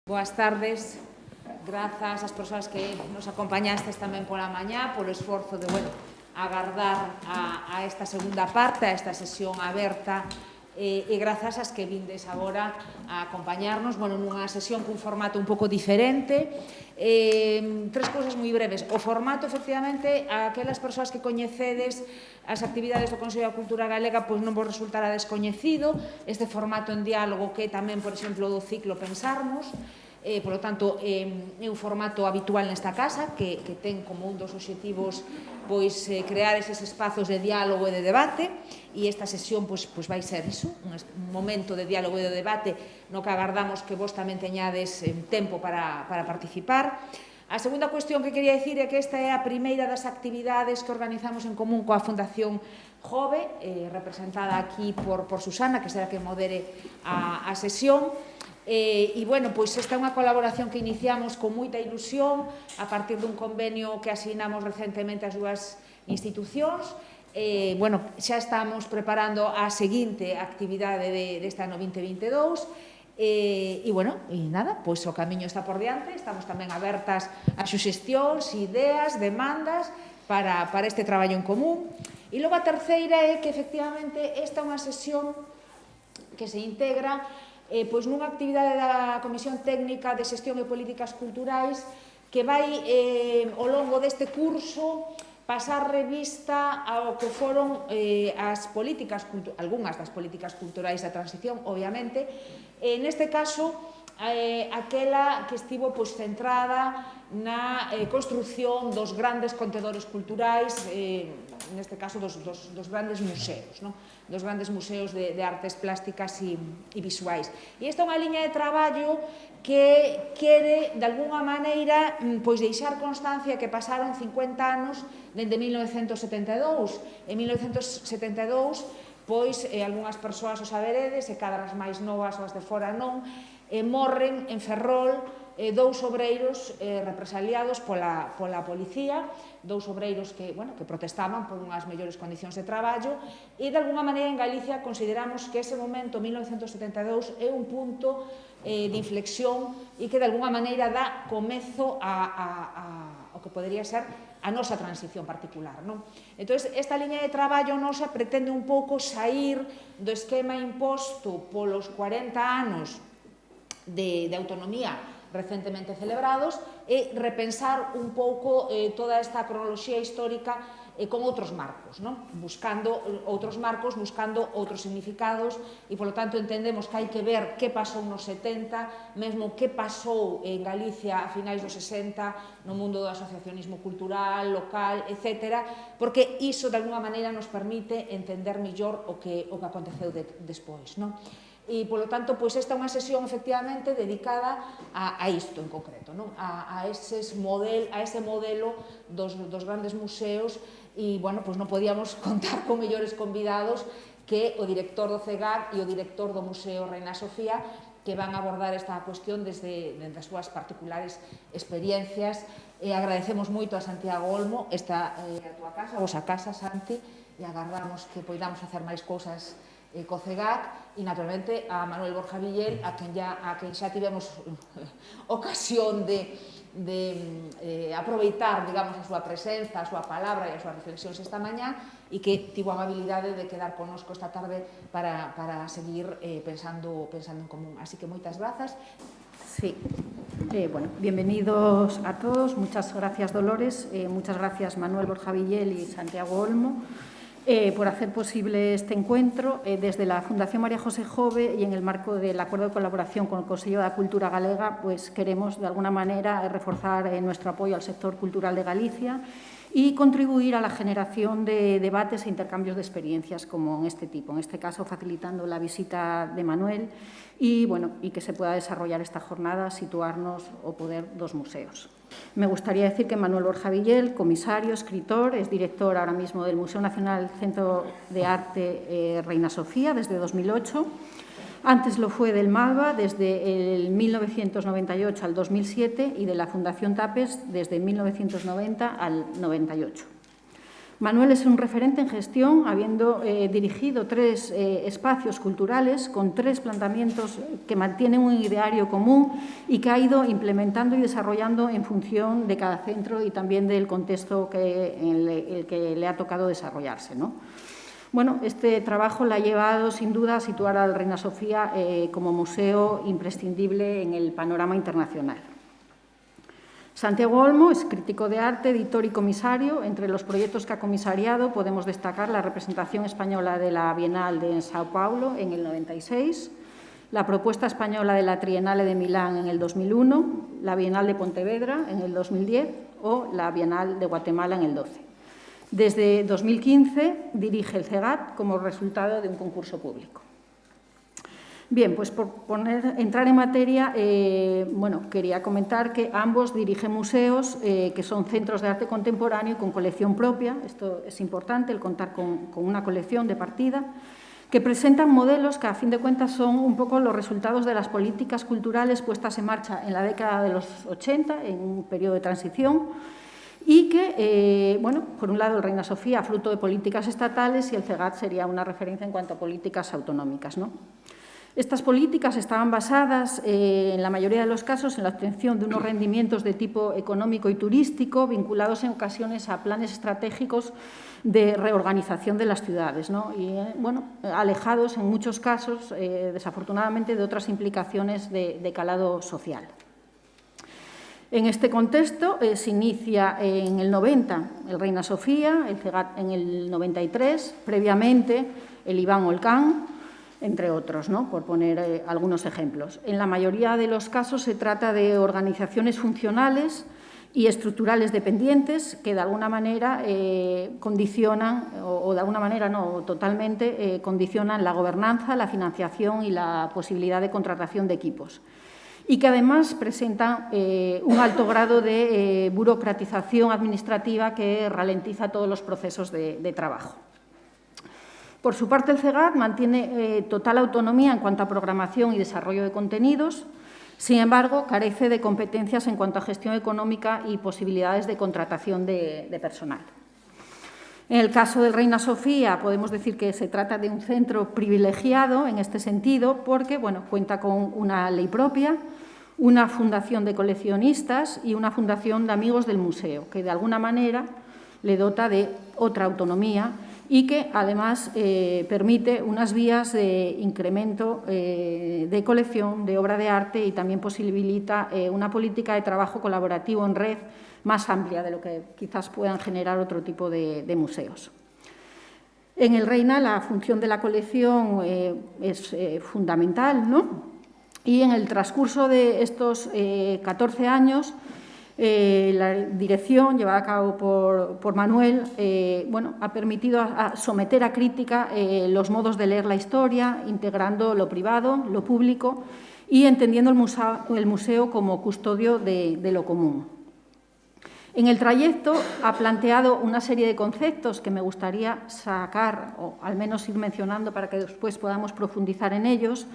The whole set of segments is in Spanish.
Boas tardes, grazas ás persoas que nos acompañastes tamén pola mañá, polo esforzo de, agardar a esta segunda parte, a esta sesión aberta, e grazas ás que vindes agora a acompañarnos, nunha sesión cun formato un pouco diferente. Tres cousas moi breves. O formato, efectivamente, a aquelas persoas que coñecedes as actividades do Consello da Cultura Galega, pois non vos resultará descoñecido. Este formato en diálogo que tamén, por exemplo, do ciclo Pensarmos, polo tanto, é un formato habitual nesta casa, que ten como un dos obxectivos crear eses espazos de diálogo e de debate, e esta sesión vai ser iso, un momento de diálogo e de debate no que agardamos que vos tamén teñades tempo para participar. A segunda cuestión que quería dicir é que esta é a primeira das actividades que organizamos en común coa Fundación Jove, representada aquí por Susana, que será que modere a sesión. Esta é unha colaboración que iniciamos con moita ilusión a partir dun convenio que asinamos recentemente as dúas institucións. Xa estamos preparando a seguinte actividade deste ano 2022 o camiño está por diante, estamos tamén abertas a suxestións, ideas, demandas para este traballo en común. E logo a terceira é que, efectivamente, esta é unha sesión que se integra nunha actividade da Comisión Técnica de Xestión e Políticas Culturais que vai, ao longo deste curso, pasar revista ao que foron algunhas das políticas culturais da transición, obviamente. Neste caso, aquela que estivo centrada na construción dos grandes contedores culturais, neste caso dos grandes museos, dos grandes museos de artes plásticas e visuais. E esta é unha liña de traballo que quere, de alguna maneira, deixar constancia que pasaron 50 anos dende 1972. En 1972, algunhas persoas o saberedes, e cada as máis novas ou as de fora non, morren en Ferrol dous obreiros represaliados pola policía, dous obreiros que protestaban por unhas mellores condicións de traballo, e de alguna maneira en Galicia consideramos que ese momento, 1972, é un punto de inflexión e que de alguna maneira dá comezo ao que podería ser a nosa transición particular. Entón, esta liña de traballo nosa pretende un pouco saír do esquema imposto polos 40 anos de autonomía recentemente celebrados e repensar un pouco toda esta cronoloxía histórica con outros marcos, buscando outros marcos, buscando outros significados, e, polo tanto, entendemos que hai que ver que pasou nos 70, mesmo que pasou en Galicia a finais dos 60, no mundo do asociacionismo cultural, local, etc., porque iso, de alguna maneira, nos permite entender mellor o que aconteceu despois. E, polo tanto, esta é unha sesión, efectivamente, dedicada a isto en concreto, a ese modelo dos grandes museos, e, non podíamos contar con mellores convidados que o director do CEGAC e o director do Museo Reina Sofía, que van a abordar esta cuestión desde as súas particulares experiencias. Agradecemos moito a Santiago Olmo, esta é a túa casa, a vosa casa, Santi, e agardamos que poidamos facer máis cousas co CEGAC, e, naturalmente, a Manuel Borja Villel, a quen xa tivemos ocasión de aproveitar, digamos, a súa presenza, a súa palabra e as súas reflexións esta mañá, e que tivo a amabilidade de quedar connosco esta tarde para seguir pensando en común. Así que moitas grazas. Sí. Bienvenidos a todos. Muchas gracias, Dolores. Muchas gracias, Manuel Borja Villel y Santiago Olmo, por hacer posible este encuentro. Desde la Fundación María José Jove y en el marco del acuerdo de colaboración con el Consello da Cultura Galega, queremos de alguna manera reforzar nuestro apoyo al sector cultural de Galicia y contribuir a la generación de debates e intercambios de experiencias como en este tipo, en este caso facilitando la visita de Manuel y que se pueda desarrollar esta jornada, situarnos o poder dos museos. Me gustaría decir que Manuel Borja Villel, comisario, escritor, es director ahora mismo del Museo Nacional Centro de Arte Reina Sofía desde 2008. Antes lo fue del MALBA desde el 1998 al 2007 y de la Fundación TAPES desde 1990 al 98. Manuel es un referente en gestión, habiendo dirigido 3 espacios culturales con 3 planteamientos que mantienen un ideario común y que ha ido implementando y desarrollando en función de cada centro y también del contexto en el que le ha tocado desarrollarse, ¿no? Bueno, este trabajo le ha llevado, sin duda, a situar al Reina Sofía como museo imprescindible en el panorama internacional. Santiago Olmo es crítico de arte, editor y comisario. Entre los proyectos que ha comisariado podemos destacar la representación española de la Bienal de Sao Paulo en el 96, la propuesta española de la Triennale de Milán en el 2001, la Bienal de Pontevedra en el 2010 o la Bienal de Guatemala en el 12. Desde 2015 dirige el CEGAT como resultado de un concurso público. Bien, pues por entrar en materia, bueno, quería comentar que ambos dirigen museos que son centros de arte contemporáneo con colección propia. Esto es importante, el contar con una colección de partida, que presentan modelos que, a fin de cuentas, son un poco los resultados de las políticas culturales puestas en marcha en la década de los 80, en un periodo de transición, y que, bueno, por un lado, el Reina Sofía, fruto de políticas estatales, y el CEGAT sería una referencia en cuanto a políticas autonómicas, ¿no? Estas políticas estaban basadas, en la mayoría de los casos, en la obtención de unos rendimientos de tipo económico y turístico, vinculados en ocasiones a planes estratégicos de reorganización de las ciudades, ¿no? Y, bueno, alejados en muchos casos, desafortunadamente, de otras implicaciones de calado social. En este contexto se inicia en el 90 el Reina Sofía, el CEGAT en el 93, previamente el Iván Olcán, entre otros, ¿no? Por poner algunos ejemplos. En la mayoría de los casos se trata de organizaciones funcionales y estructurales dependientes que de alguna manera condicionan, o de alguna manera no, totalmente condicionan la gobernanza, la financiación y la posibilidad de contratación de equipos. Y que además presentan un alto grado de burocratización administrativa que ralentiza todos los procesos de trabajo. Por su parte, el CEGAT mantiene total autonomía en cuanto a programación y desarrollo de contenidos. Sin embargo, carece de competencias en cuanto a gestión económica y posibilidades de contratación de personal. En el caso del Reina Sofía, podemos decir que se trata de un centro privilegiado en este sentido porque, bueno, cuenta con una ley propia, una fundación de coleccionistas y una fundación de amigos del museo, que de alguna manera le dota de otra autonomía y que además permite unas vías de incremento de colección de obra de arte y también posibilita una política de trabajo colaborativo en red más amplia de lo que quizás puedan generar otro tipo de museos. En el Reina la función de la colección es fundamental, ¿no? Y en el transcurso de estos 14 años, la dirección llevada a cabo por Manuel bueno, ha permitido someter a crítica los modos de leer la historia, integrando lo privado, lo público y entendiendo el museo como custodio de lo común. En el trayecto ha planteado una serie de conceptos que me gustaría sacar, o al menos ir mencionando para que después podamos profundizar en ellos,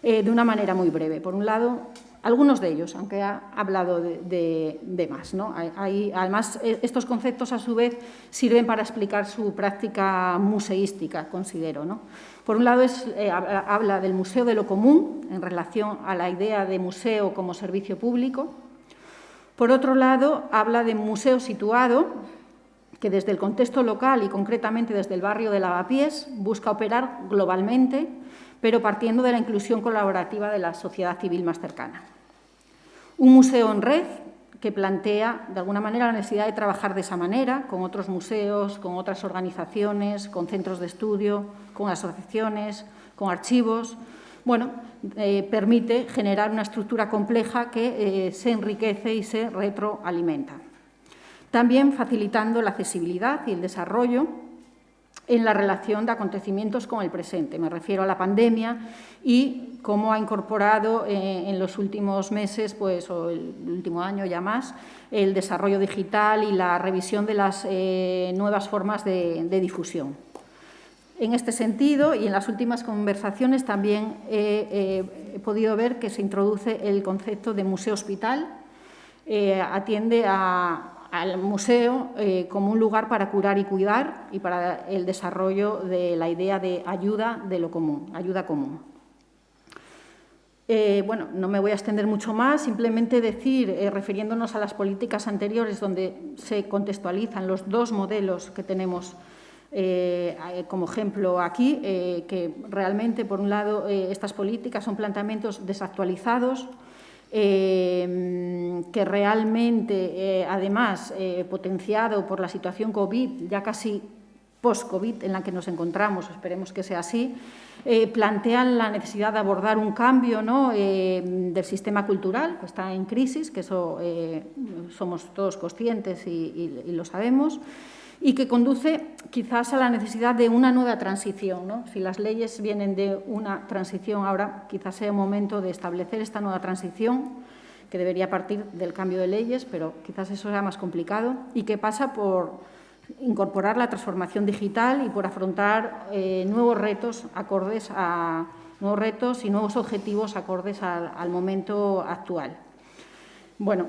de una manera muy breve. Por un lado, algunos de ellos, aunque ha hablado de más, ¿no? Además, estos conceptos, a su vez, sirven para explicar su práctica museística, considero, ¿no? Por un lado, habla del museo de lo común, en relación a la idea de museo como servicio público. Por otro lado, habla de museo situado, que desde el contexto local y concretamente desde el barrio de Lavapiés busca operar globalmente, pero partiendo de la inclusión colaborativa de la sociedad civil más cercana. Un museo en red que plantea, de alguna manera, la necesidad de trabajar de esa manera, con otros museos, con otras organizaciones, con centros de estudio, con asociaciones, con archivos. Bueno, permite generar una estructura compleja que se enriquece y se retroalimenta. También facilitando la accesibilidad y el desarrollo en la relación de acontecimientos con el presente. Me refiero a la pandemia y cómo ha incorporado en los últimos meses, pues, o el último año ya más, el desarrollo digital y la revisión de las nuevas formas de difusión. En este sentido, y en las últimas conversaciones, también he podido ver que se introduce el concepto de museo-hospital, atiende a al museo como un lugar para curar y cuidar y para el desarrollo de la idea de ayuda de lo común, ayuda común. Bueno, no me voy a extender mucho más, simplemente decir, refiriéndonos a las políticas anteriores donde se contextualizan los dos modelos que tenemos como ejemplo aquí, que realmente, por un lado, estas políticas son planteamientos desactualizados, que realmente, además, potenciado por la situación COVID, ya casi post-COVID en la que nos encontramos, esperemos que sea así, plantean la necesidad de abordar un cambio, ¿no?, del sistema cultural, que está en crisis, que eso somos todos conscientes y lo sabemos, y que conduce quizás a la necesidad de una nueva transición, ¿no? Si las leyes vienen de una transición, ahora quizás sea el momento de establecer esta nueva transición, que debería partir del cambio de leyes, pero quizás eso sea más complicado, y que pasa por incorporar la transformación digital y por afrontar nuevos retos acordes a nuevos retos y nuevos objetivos acordes al momento actual. Bueno,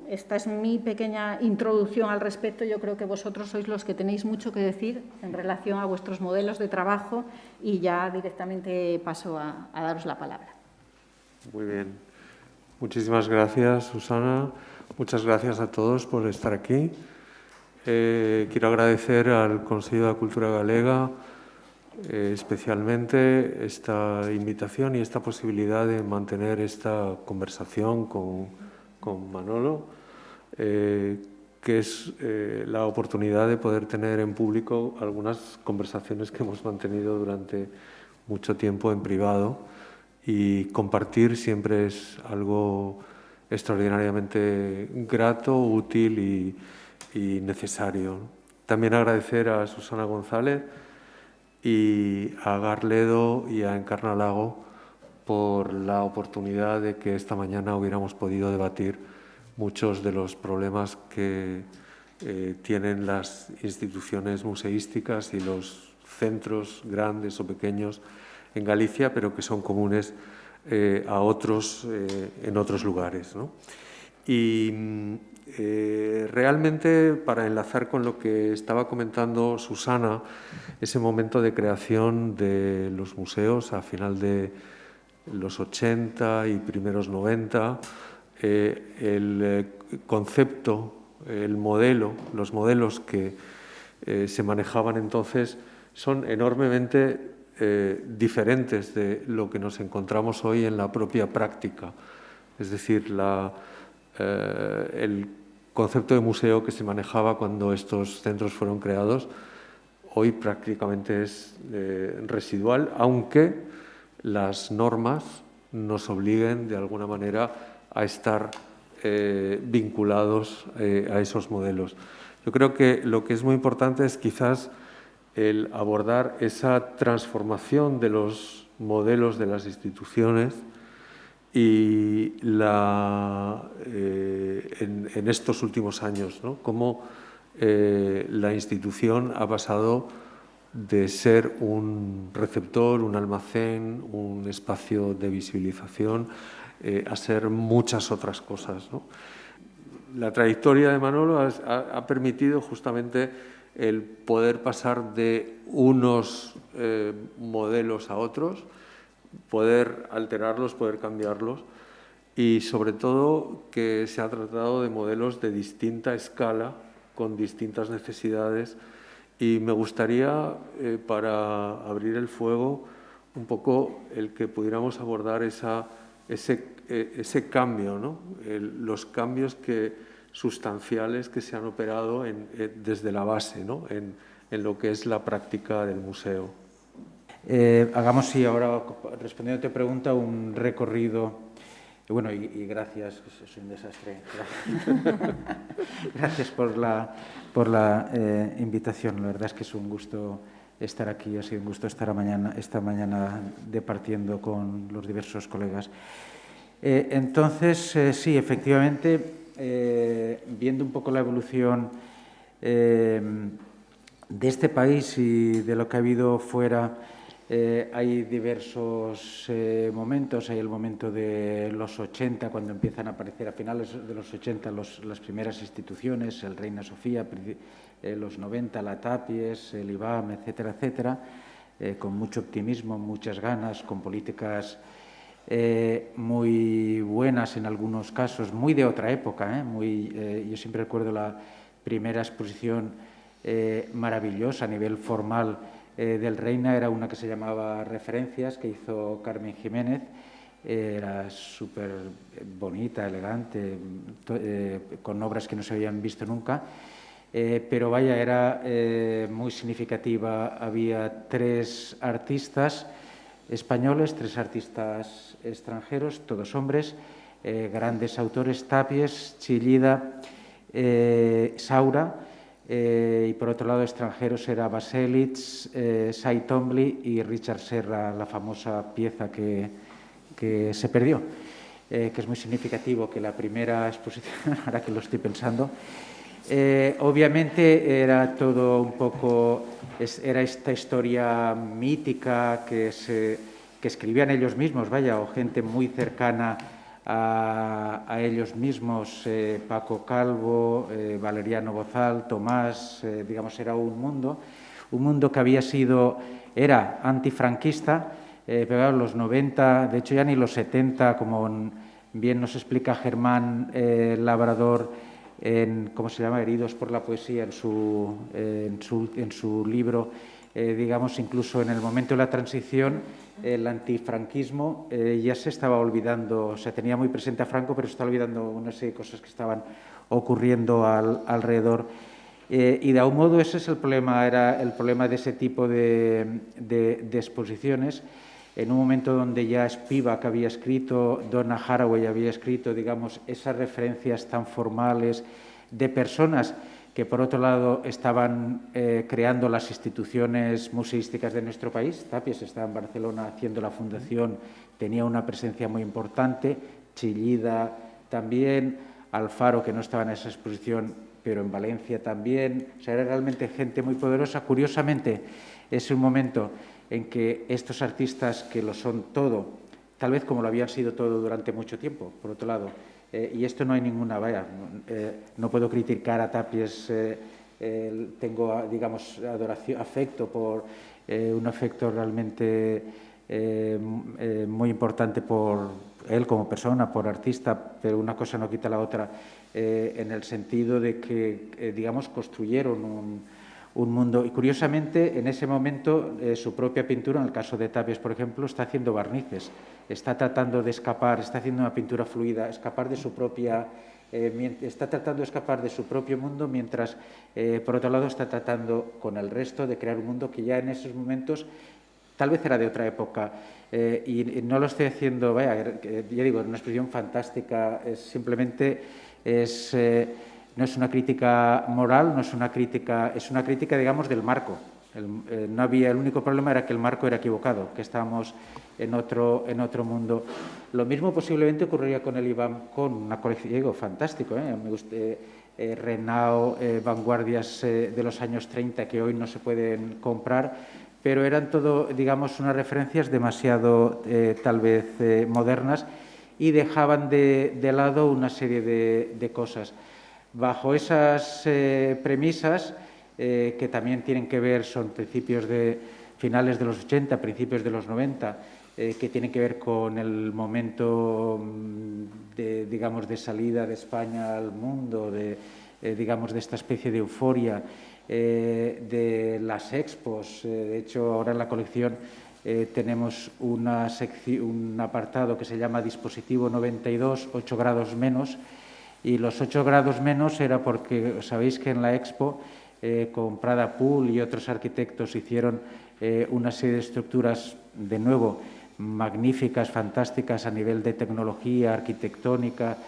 esta es mi pequeña introducción al respecto. Yo creo que vosotros sois los que tenéis mucho que decir en relación a vuestros modelos de trabajo y ya directamente paso a daros la palabra. Muy bien. Muchísimas gracias, Susana. Muchas gracias a todos por estar aquí. Quiero agradecer al Consello da Cultura Galega especialmente esta invitación y esta posibilidad de mantener esta conversación con Manolo, que es la oportunidad de poder tener en público algunas conversaciones que hemos mantenido durante mucho tiempo en privado, y compartir siempre es algo extraordinariamente grato, útil y necesario. También agradecer a Susana González y a Garledo y a Encarna Lago por la oportunidad de que esta mañana hubiéramos podido debatir muchos de los problemas que tienen las instituciones museísticas y los centros grandes o pequeños en Galicia, pero que son comunes a otros en otros lugares, ¿no? Y realmente, para enlazar con lo que estaba comentando Susana, ese momento de creación de los museos a final de los 80 y primeros 90, el concepto, el modelo, los modelos que se manejaban entonces son enormemente diferentes de lo que nos encontramos hoy en la propia práctica. Es decir, el concepto de museo que se manejaba cuando estos centros fueron creados hoy prácticamente es residual, aunque las normas nos obliguen de alguna manera a estar vinculados a esos modelos. Yo creo que lo que es muy importante es quizás el abordar esa transformación de los modelos de las instituciones y en estos últimos años, ¿no?, cómo la institución ha pasado de ser un receptor, un almacén, un espacio de visibilización, a ser muchas otras cosas, ¿no? La trayectoria de Manolo ha permitido justamente el poder pasar de unos modelos a otros, poder alterarlos, poder cambiarlos, y sobre todo que se ha tratado de modelos de distinta escala, con distintas necesidades, y me gustaría, para abrir el fuego, un poco el que pudiéramos abordar ese cambio, ¿no? Los cambios sustanciales que se han operado desde la base, ¿no?, en lo que es la práctica del museo. Hagamos, sí, ahora, respondiendo a tu pregunta, un recorrido. Bueno, y gracias, soy un desastre. Gracias por la invitación. La verdad es que es un gusto estar aquí, ha sido un gusto estar esta mañana departiendo con los diversos colegas. Entonces, sí, efectivamente, viendo un poco la evolución de este país y de lo que ha habido fuera, Hay diversos momentos. Hay el momento de los 80, cuando empiezan a aparecer a finales de los 80 las primeras instituciones, el Reina Sofía, los 90, la Tapies, el IBAM, etcétera, etcétera, con mucho optimismo, muchas ganas, con políticas muy buenas en algunos casos, muy de otra época. Yo siempre recuerdo la primera exposición maravillosa a nivel formal del Reina, era una que se llamaba Referencias, que hizo Carmen Jiménez. Era súper bonita, elegante, con obras que no se habían visto nunca. Pero vaya, era muy significativa. Había 3 artistas españoles, 3 artistas extranjeros, todos hombres, grandes autores: Tapies, Chillida, Saura, y por otro lado extranjeros era Baselitz, Cy Twombly y Richard Serra, la famosa pieza que se perdió, que es muy significativo, que la primera exposición, ahora que lo estoy pensando, obviamente era todo un poco, era esta historia mítica que escribían ellos mismos, vaya, o gente muy cercana a ellos mismos, Paco Calvo, Valeriano Bozal, Tomás, digamos, era un mundo que era antifranquista, pero en los 90, de hecho ya ni los 70, como bien nos explica Germán Labrador, ¿cómo se llama?, Heridos por la poesía, en su libro, digamos, incluso en el momento de la transición, el antifranquismo ya se estaba olvidando, se tenía muy presente a Franco, pero se estaba olvidando una serie de cosas que estaban ocurriendo alrededor. Y de algún modo ese es el problema, era el problema de ese tipo de exposiciones. En un momento donde ya Spivak había escrito, Donna Haraway había escrito, digamos, esas referencias tan formales de personas que, por otro lado, estaban creando las instituciones museísticas de nuestro país. Tapies estaba en Barcelona haciendo la fundación, tenía una presencia muy importante, Chillida también, Alfaro, que no estaba en esa exposición, pero en Valencia también. O sea, era realmente gente muy poderosa. Curiosamente, es un momento en que estos artistas, que lo son todo, tal vez como lo habían sido todo durante mucho tiempo, por otro lado, y esto no hay ninguna, no puedo criticar a Tapies, tengo, digamos, adoración, afecto por un afecto realmente muy importante por él como persona, por artista, pero una cosa no quita la otra, en el sentido de que, digamos, construyeron un mundo. Y curiosamente, en ese momento, su propia pintura, en el caso de Tapies, por ejemplo, está haciendo barnices, está tratando de escapar, está haciendo una pintura fluida, escapar de su propia, está tratando de escapar de su propio mundo, mientras, por otro lado, está tratando con el resto de crear un mundo que ya en esos momentos tal vez era de otra época. Y no lo estoy haciendo, ya digo, es una expresión fantástica, es simplemente no es una crítica moral, no es una crítica, es una crítica, digamos, del marco. El único problema era que el marco era equivocado, que estábamos en otro mundo. Lo mismo posiblemente ocurriría con el IBAM, con una colección, digo, fantástico, me gusta, Renao, vanguardias de los años 30 que hoy no se pueden comprar, pero eran todo, digamos, unas referencias demasiado, tal vez, modernas, y dejaban de lado una serie de cosas. Bajo esas premisas, que también tienen que ver, son finales de los 80, principios de los 90, que tienen que ver con el momento digamos, de salida de España al mundo, digamos, de esta especie de euforia, de las expos. De hecho, ahora en la colección tenemos un apartado que se llama Dispositivo 92, 8 grados menos, y los 8 grados menos era porque sabéis que en la Expo con Prada Pool y otros arquitectos hicieron una serie de estructuras, de nuevo, magníficas, fantásticas a nivel de tecnología, arquitectónica,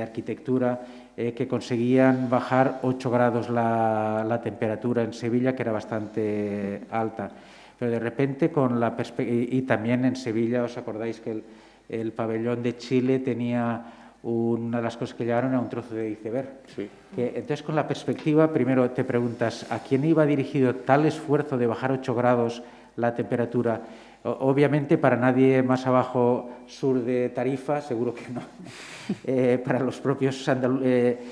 arquitectura, que conseguían bajar 8 grados la temperatura en Sevilla, que era bastante alta. Pero de repente, y también en Sevilla, ¿os acordáis que el pabellón de Chile tenía una de las cosas que llevaron a un trozo de iceberg? Sí. Entonces, con la perspectiva, primero te preguntas, ¿a quién iba dirigido tal esfuerzo de bajar 8 grados la temperatura. Obviamente, para nadie más abajo sur de Tarifa, seguro que no. Para los propios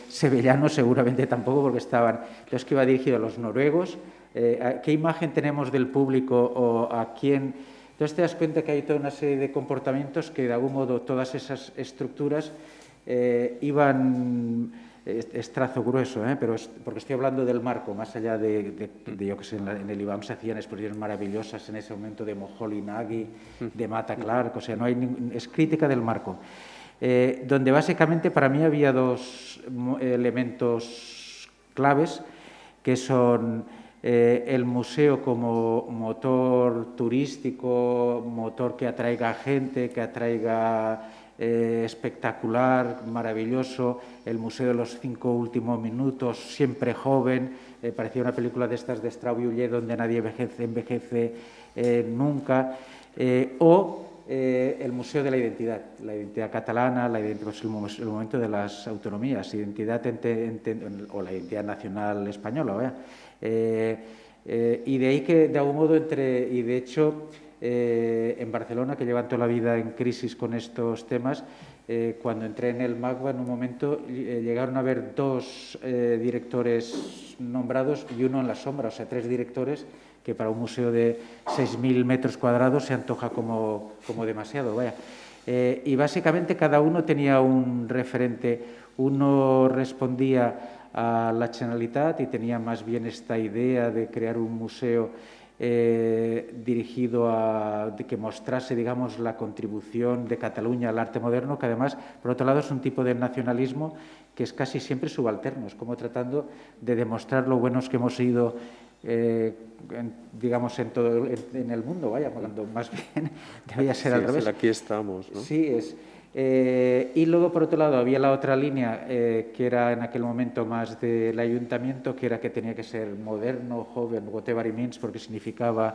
sevillanos, seguramente tampoco, porque estaban. Entonces, que iba dirigido a los noruegos. ¿Qué imagen tenemos del público o a quién? Entonces, te das cuenta que hay toda una serie de comportamientos que, de algún modo, todas esas estructuras iban. Es trazo grueso, pero porque estoy hablando del marco, más allá de yo que sé, en el IBAM se hacían exposiciones maravillosas en ese momento de Moholy Nagy, de Mata Clark, o sea, no hay es crítica del marco, donde básicamente para mí había dos elementos claves, que son el museo como motor turístico, motor que atraiga gente, que atraiga espectacular, maravilloso, el Museo de los 5 últimos minutos, siempre joven, parecía una película de estas de Straub-Huillet donde nadie envejece nunca, o el Museo de la identidad catalana, pues el momento de las autonomías, identidad o la identidad nacional española, y de ahí que de algún modo y de hecho en Barcelona, que llevan toda la vida en crisis con estos temas, cuando entré en el MACBA, en un momento llegaron a haber 2 directores nombrados y uno en la sombra, o sea, 3 directores, que para un museo de 6.000 metros cuadrados se antoja como demasiado, vaya. Y básicamente cada uno tenía un referente. Uno respondía a la Generalitat y tenía más bien esta idea de crear un museo dirigido de que mostrase, digamos, la contribución de Cataluña al arte moderno, que además, por otro lado, es un tipo de nacionalismo que es casi siempre subalterno, es como tratando de demostrar lo buenos que hemos sido, digamos, en el mundo, vaya, cuando más bien debería ser al revés. Aquí estamos, ¿no? Sí, es. Y luego, por otro lado, había la otra línea que era en aquel momento más del ayuntamiento, que era que tenía que ser moderno, joven, whatever it means, porque significaba.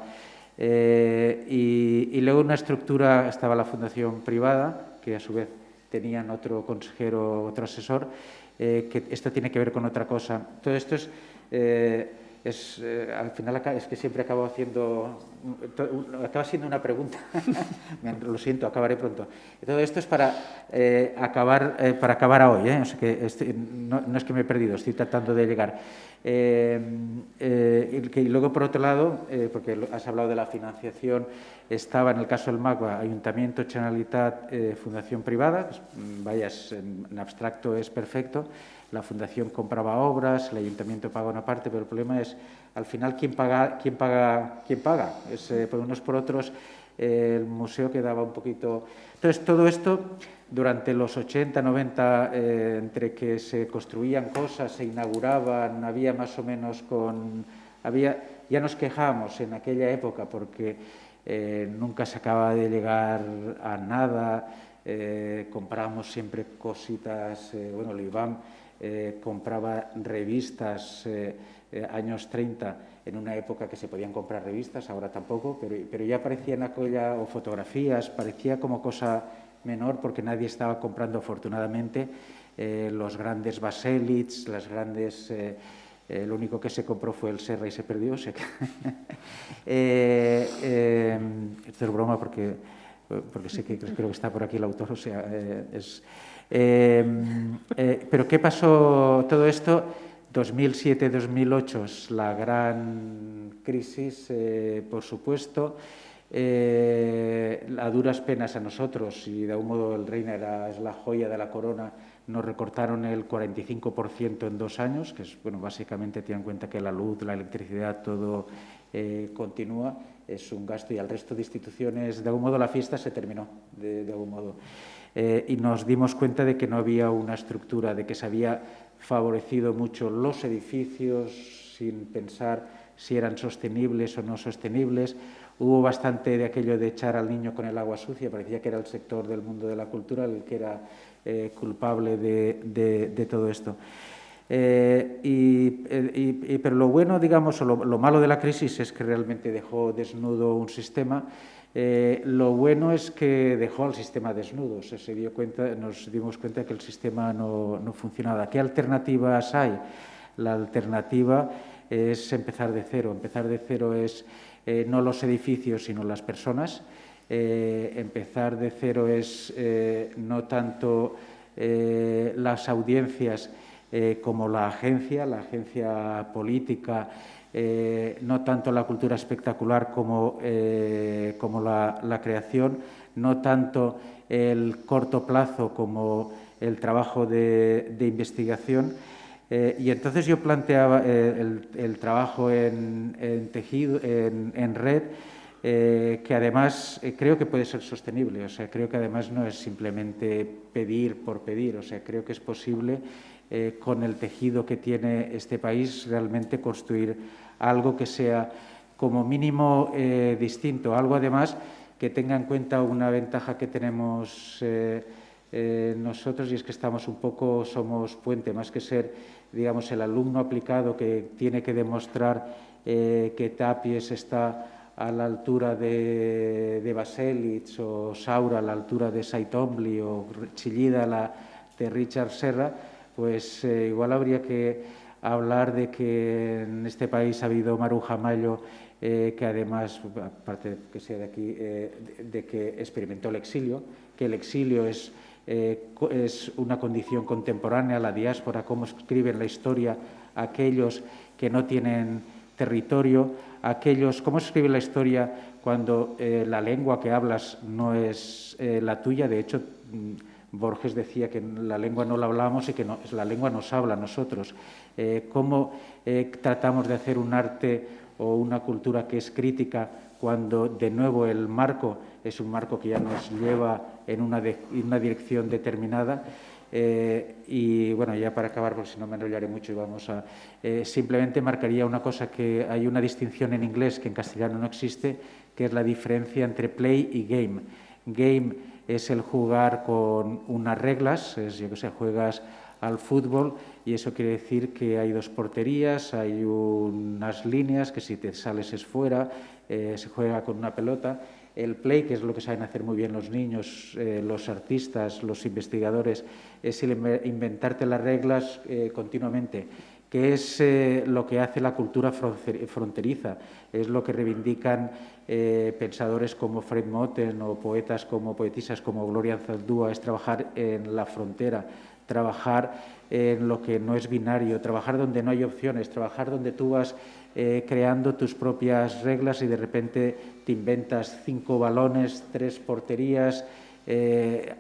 Y luego una estructura, estaba la fundación privada, que a su vez tenían otro consejero, otro asesor, que esto tiene que ver con otra cosa. Todo esto al final es que siempre acaba siendo una pregunta. Lo siento, acabaré pronto. Todo esto es para acabar a hoy, o sea que no es que me he perdido, estoy tratando de llegar. Y luego, por otro lado, porque has hablado de la financiación, estaba en el caso del MACBA, Ayuntamiento, Generalitat, Fundación Privada, pues, vaya, en abstracto es perfecto. La fundación compraba obras, el ayuntamiento paga una parte, pero el problema es, al final, ¿quién paga? Es, por unos por otros, el museo quedaba un poquito. Entonces, todo esto, durante los 80, 90, entre que se construían cosas, se inauguraban, había más o menos ya nos quejábamos en aquella época porque nunca se acaba de llegar a nada, comprábamos siempre cositas, bueno, el IBAM compraba revistas años 30 en una época que se podían comprar revistas, ahora tampoco, pero ya parecían o fotografías, parecía como cosa menor porque nadie estaba comprando, afortunadamente, los grandes Baselitz, las grandes. Lo único que se compró fue el Serra y se perdió. O sea que esto es broma porque sé que creo que está por aquí el autor. O sea, pero ¿qué pasó todo esto? 2007-2008 es la gran crisis, por supuesto. A duras penas a nosotros, y de algún modo el Reina es la joya de la corona, nos recortaron el 45% en 2 años, que es, bueno, básicamente ten en cuenta que la luz, la electricidad, todo continúa, es un gasto, y al resto de instituciones, de algún modo la fiesta se terminó, de algún modo. Y nos dimos cuenta de que no había una estructura, de que se había favorecido mucho los edificios sin pensar si eran sostenibles o no sostenibles. Hubo bastante de aquello de echar al niño con el agua sucia, parecía que era el sector del mundo de la cultura el que era culpable de todo esto. Pero lo bueno, digamos, o lo malo de la crisis es que realmente dejó desnudo un sistema. Lo bueno es que dejó al sistema desnudo. Nos dimos cuenta de que el sistema no funcionaba. ¿Qué alternativas hay? La alternativa es empezar de cero. Empezar de cero es no los edificios, sino las personas. Empezar de cero es no tanto las audiencias como la agencia política, no tanto la cultura espectacular como la creación, no tanto el corto plazo como el trabajo de investigación. Y entonces yo planteaba el trabajo en tejido, en red, que además creo que puede ser sostenible. O sea, creo que además no es simplemente pedir por pedir. O sea, creo que es posible con el tejido que tiene este país realmente construir algo que sea como mínimo distinto, algo además que tenga en cuenta una ventaja que tenemos nosotros, y es que somos puente, más que ser, digamos, el alumno aplicado que tiene que demostrar que Tapies está a la altura de Baselitz, o Saura a la altura de Saitomli, o Chillida la de Richard Serra, pues igual habría que hablar de que en este país ha habido Maruja Mayo, que además, aparte de que sea de aquí, de que experimentó el exilio, que el exilio es una condición contemporánea, la diáspora, cómo escriben la historia aquellos que no tienen territorio, cómo se escribe la historia cuando la lengua que hablas no es la tuya. De hecho, Borges decía que la lengua no la hablamos y que la lengua nos habla a nosotros. Cómo tratamos de hacer un arte o una cultura que es crítica cuando, de nuevo, el marco es un marco que ya nos lleva en una dirección determinada. Y bueno, ya para acabar, porque si no me enrollaré mucho, y vamos a simplemente marcaría una cosa, que hay una distinción en inglés que en castellano no existe, que es la diferencia entre play y game. Game es el jugar con unas reglas, yo que sé, juegas al fútbol y eso quiere decir que hay dos porterías, hay unas líneas que si te sales es fuera, se juega con una pelota. El play, que es lo que saben hacer muy bien los niños, los artistas, los investigadores, es inventarte las reglas continuamente, que es lo que hace la cultura fronteriza, es lo que reivindican pensadores como Fred Moten o poetisas como Gloria Anzaldúa, es trabajar en la frontera, trabajar en lo que no es binario, trabajar donde no hay opciones, trabajar donde tú vas creando tus propias reglas y de repente te inventas 5 balones, 3 porterías,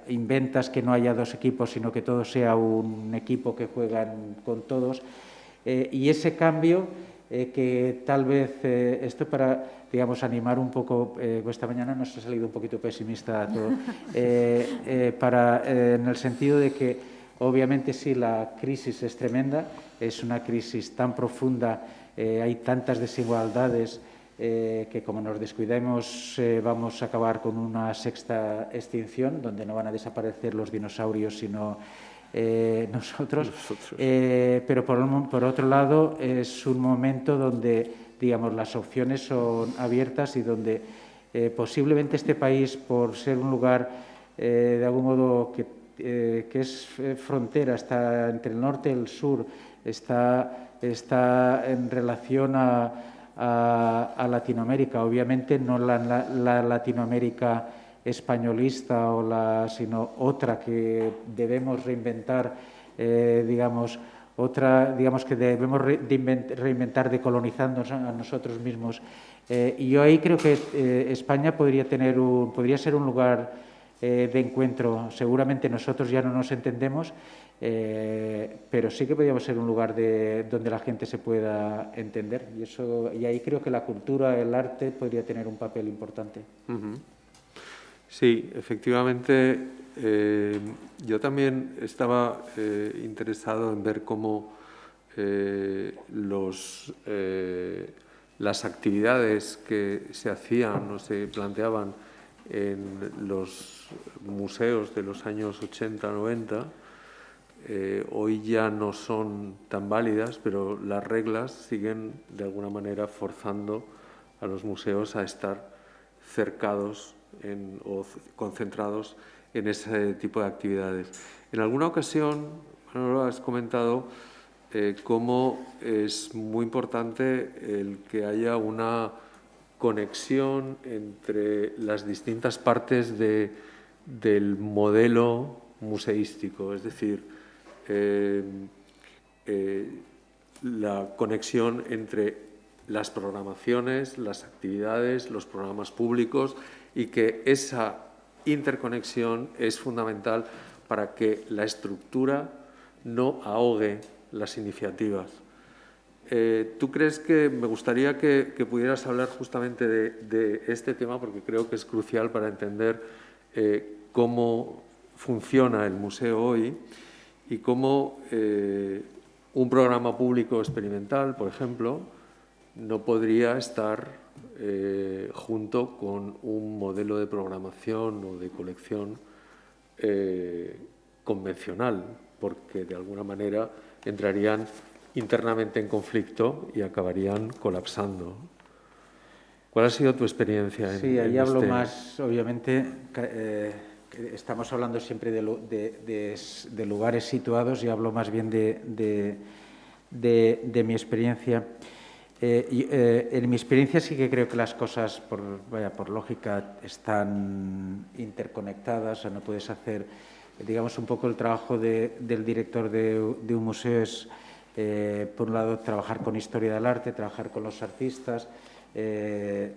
inventas que no haya 2 equipos, sino que todo sea un equipo que juegan con todos. Y ese cambio que tal vez, esto para, digamos, animar un poco, esta mañana nos ha salido un poquito pesimista a todo, en el sentido de que obviamente sí, la crisis es tremenda, es una crisis tan profunda, hay tantas desigualdades que como nos descuidemos vamos a acabar con una 6ª extinción, donde no van a desaparecer los dinosaurios, sino nosotros. Pero por otro lado es un momento donde, digamos, las opciones son abiertas y donde posiblemente este país, por ser un lugar de algún modo que es frontera, está entre el norte y el sur, está en relación a Latinoamérica, obviamente no la Latinoamérica españolista sino otra que debemos reinventar, digamos que debemos reinventar decolonizándonos a nosotros mismos. Y yo ahí creo que España podría ser un lugar de encuentro. Seguramente nosotros ya no nos entendemos, pero sí que podríamos ser un lugar donde la gente se pueda entender. Y ahí creo que la cultura, el arte podría tener un papel importante. Sí, efectivamente, yo también estaba interesado en ver cómo las actividades que se hacían o se planteaban en los museos de los años 80-90 hoy ya no son tan válidas, pero las reglas siguen de alguna manera forzando a los museos a estar cercados o concentrados en ese tipo de actividades. En alguna ocasión, Manolo, has comentado cómo es muy importante el que haya una conexión entre las distintas partes del modelo museístico, es decir, la conexión entre las programaciones, las actividades, los programas públicos, y que esa interconexión es fundamental para que la estructura no ahogue las iniciativas. ¿Tú crees que me gustaría que pudieras hablar justamente de este tema, porque creo que es crucial para entender cómo funciona el museo hoy y cómo un programa público experimental, por ejemplo, no podría estar junto con un modelo de programación o de colección convencional, porque de alguna manera entrarían internamente en conflicto y acabarían colapsando. ¿Cuál ha sido tu experiencia? Sí, ahí hablo más, obviamente, estamos hablando siempre de lugares situados y hablo más bien de mi experiencia. En mi experiencia sí que creo que las cosas, por lógica, están interconectadas. O sea, no puedes hacer, digamos, un poco el trabajo del director de un museo es, por un lado, trabajar con historia del arte, trabajar con los artistas,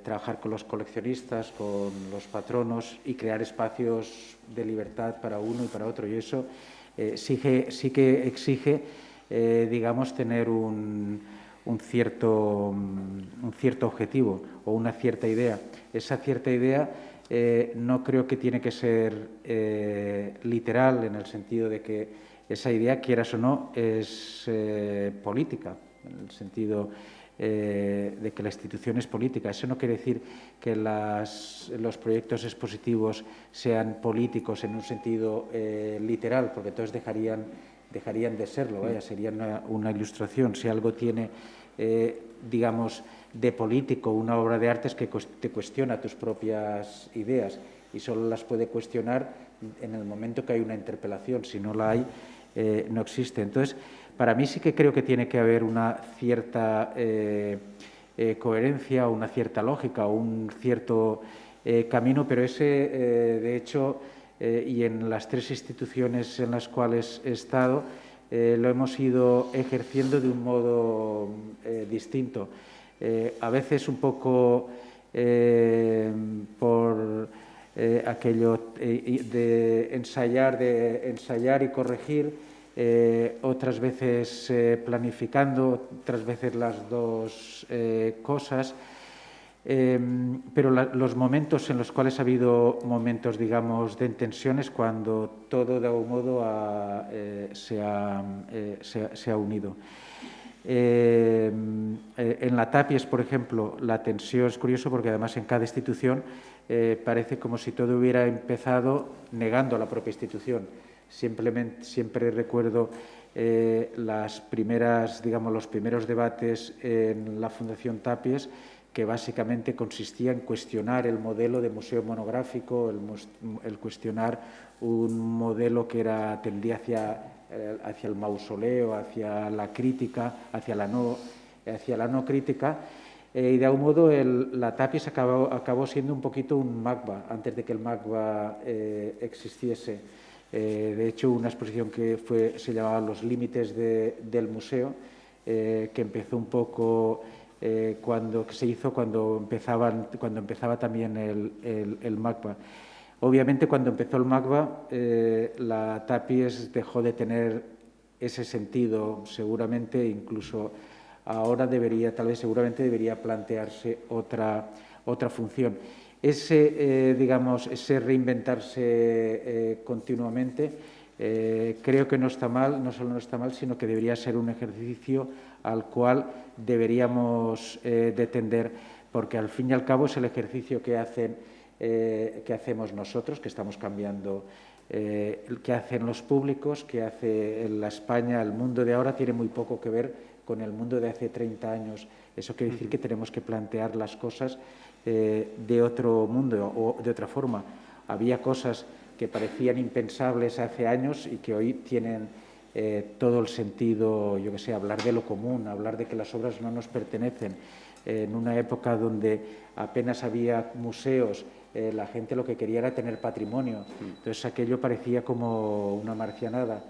trabajar con los coleccionistas, con los patronos y crear espacios de libertad para uno y para otro. Y eso sí que exige, digamos, tener un cierto objetivo o una cierta idea. Esa cierta idea no creo que tiene que ser literal, en el sentido de que esa idea, quieras o no, es política, en el sentido de que la institución es política. Eso no quiere decir que los proyectos expositivos sean políticos en un sentido literal, porque entonces dejarían de serlo, sería una ilustración. Si algo tiene, digamos, de político una obra de arte, es que te cuestiona tus propias ideas, y solo las puede cuestionar en el momento que hay una interpelación. Si no la hay, no existe. Entonces, para mí sí que creo que tiene que haber una cierta coherencia, una cierta lógica, un cierto camino, pero ese, de hecho, y en las tres instituciones en las cuales he estado, lo hemos ido ejerciendo de un modo distinto. A veces un poco por aquello de ensayar y corregir, otras veces planificando, otras veces las dos cosas. Pero los momentos en los cuales ha habido momentos, digamos, de tensiones, cuando todo de algún modo se ha unido. En la Tapies, por ejemplo, la tensión es curioso porque además en cada institución parece como si todo hubiera empezado negando a la propia institución. Siempre recuerdo los primeros debates en la Fundación Tapies, que básicamente consistía en cuestionar el modelo de museo monográfico, el cuestionar un modelo que tendía hacia el mausoleo, hacia la crítica, hacia la no crítica, y de algún modo la Tapies acabó siendo un poquito un MACBA, antes de que el MACBA existiese. De hecho, una exposición que se llamaba Los límites del museo, que empezó un poco cuando empezaba también el MACBA. Obviamente, cuando empezó el MACBA, la Tapies dejó de tener ese sentido. Seguramente, incluso ahora seguramente debería plantearse otra función. Ese reinventarse continuamente, creo que no está mal, no solo no está mal, sino que debería ser un ejercicio al cual deberíamos de tender, porque al fin y al cabo es el ejercicio que hacemos nosotros, que estamos cambiando, que hacen los públicos, que hace la España. El mundo de ahora tiene muy poco que ver con el mundo de hace 30 años. Eso quiere decir que tenemos que plantear las cosas de otro mundo o de otra forma. Había cosas que parecían impensables hace años y que hoy tienen todo el sentido, hablar de lo común, hablar de que las obras no nos pertenecen, en una época donde apenas había museos, la gente lo que quería era tener patrimonio. Entonces aquello parecía como una marcianada.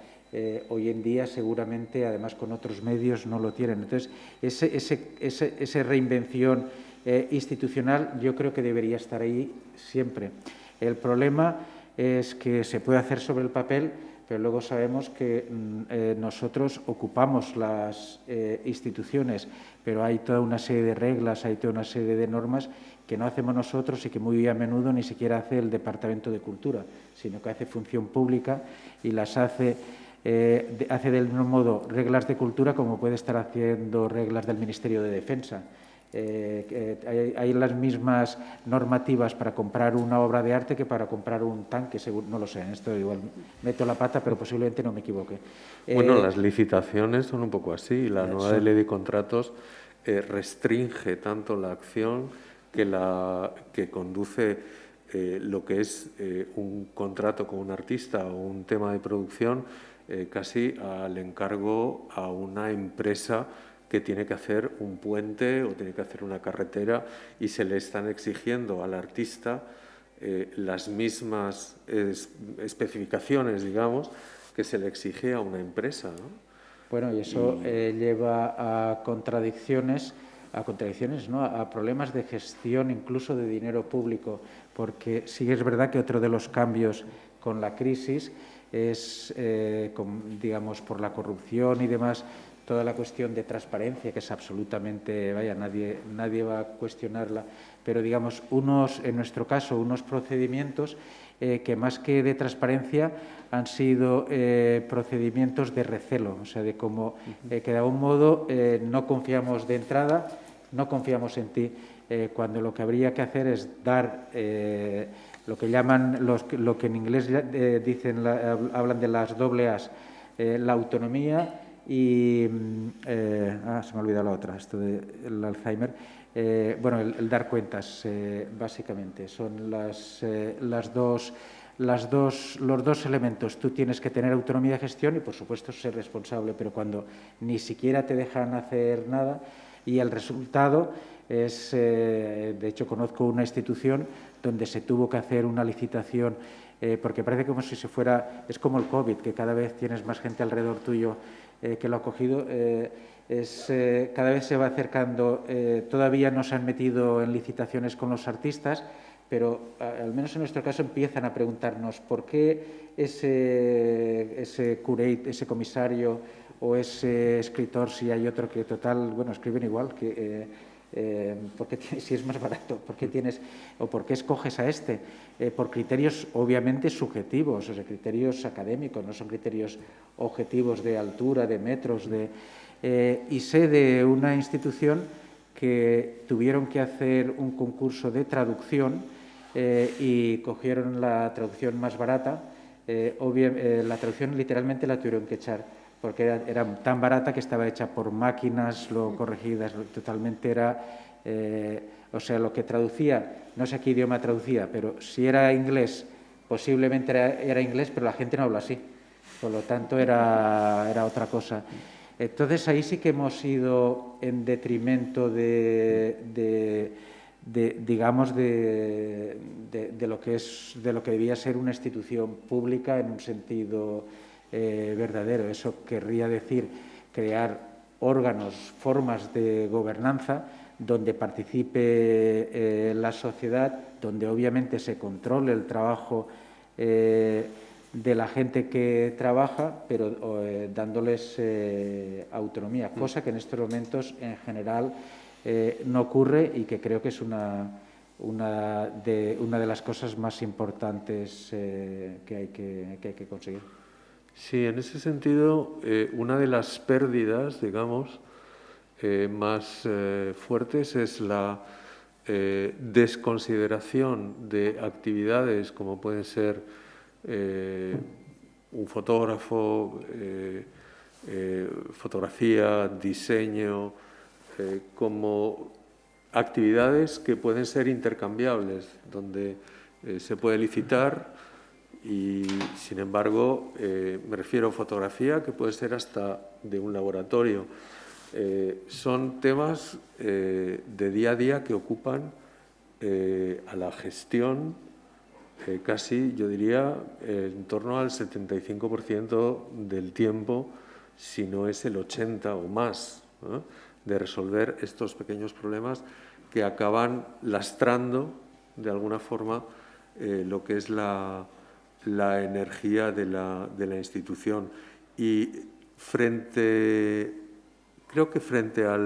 Hoy en día seguramente, además con otros medios, no lo tienen. Entonces esa reinvención institucional yo creo que debería estar ahí siempre. El problema es que se puede hacer sobre el papel, pero luego sabemos que nosotros ocupamos las instituciones, pero hay toda una serie de reglas, hay toda una serie de normas que no hacemos nosotros y que muy a menudo ni siquiera hace el Departamento de Cultura, sino que hace función pública y las hace del mismo modo reglas de cultura como puede estar haciendo reglas del Ministerio de Defensa. Hay las mismas normativas para comprar una obra de arte que para comprar un tanque, no lo sé, en esto igual meto la pata, pero posiblemente no me equivoque. Bueno, las licitaciones son un poco así. La nueva ley de contratos restringe tanto la acción que conduce lo que es un contrato con un artista o un tema de producción casi al encargo a una empresa que tiene que hacer un puente o tiene que hacer una carretera y se le están exigiendo al artista las mismas especificaciones, digamos, que se le exige a una empresa, ¿no? Bueno, y eso lleva a contradicciones, ¿no? A problemas de gestión incluso de dinero público, porque sí es verdad que otro de los cambios con la crisis es, digamos, por la corrupción y demás, toda la cuestión de transparencia, que es absolutamente, vaya, nadie va a cuestionarla, pero digamos, en nuestro caso, unos procedimientos que más que de transparencia han sido procedimientos de recelo, o sea, de cómo que de algún modo no confiamos de entrada, no confiamos en ti, cuando lo que habría que hacer es dar lo que llaman, lo que en inglés dicen, hablan de las doble A's, la autonomía y, se me ha olvidado la otra, esto del Alzheimer, bueno, el dar cuentas, básicamente, son los dos elementos. Tú tienes que tener autonomía de gestión y, por supuesto, ser responsable, pero cuando ni siquiera te dejan hacer nada y el resultado es, de hecho, conozco una institución donde se tuvo que hacer una licitación porque parece como si se fuera, es como el COVID, que cada vez tienes más gente alrededor tuyo que lo ha cogido, cada vez se va acercando, todavía no se han metido en licitaciones con los artistas, pero al menos en nuestro caso empiezan a preguntarnos por qué ese curate, ese comisario o ese escritor, si hay otro que total, bueno, escriben igual, que porque si es más barato, ¿por qué escoges a este? Por criterios obviamente subjetivos, o sea, criterios académicos, no son criterios objetivos de altura, de metros, y sé de una institución que tuvieron que hacer un concurso de traducción y cogieron la traducción más barata, la traducción literalmente la tuvieron que echar, porque era tan barata que estaba hecha por máquinas, luego corregidas, totalmente era, o sea, lo que traducía, no sé qué idioma traducía, pero si era inglés, posiblemente era inglés, pero la gente no habla así, por lo tanto era otra cosa. Entonces ahí sí que hemos ido en detrimento digamos, de lo que debía ser una institución pública en un sentido verdadero. Eso querría decir crear órganos, formas de gobernanza donde participe la sociedad, donde obviamente se controle el trabajo de la gente que trabaja, pero dándoles autonomía, cosa que en estos momentos en general no ocurre y que creo que es una de las cosas más importantes que hay que conseguir. Sí, en ese sentido, una de las pérdidas, digamos, más fuertes es la desconsideración de actividades como pueden ser un fotógrafo, fotografía, diseño, como actividades que pueden ser intercambiables, donde se puede licitar y, sin embargo, me refiero a fotografía que puede ser hasta de un laboratorio, son temas de día a día que ocupan a la gestión casi, yo diría, en torno al 75% del tiempo, si no es el 80% o más, ¿no?, de resolver estos pequeños problemas que acaban lastrando, de alguna forma, lo que es la energía de la institución. Y creo que frente a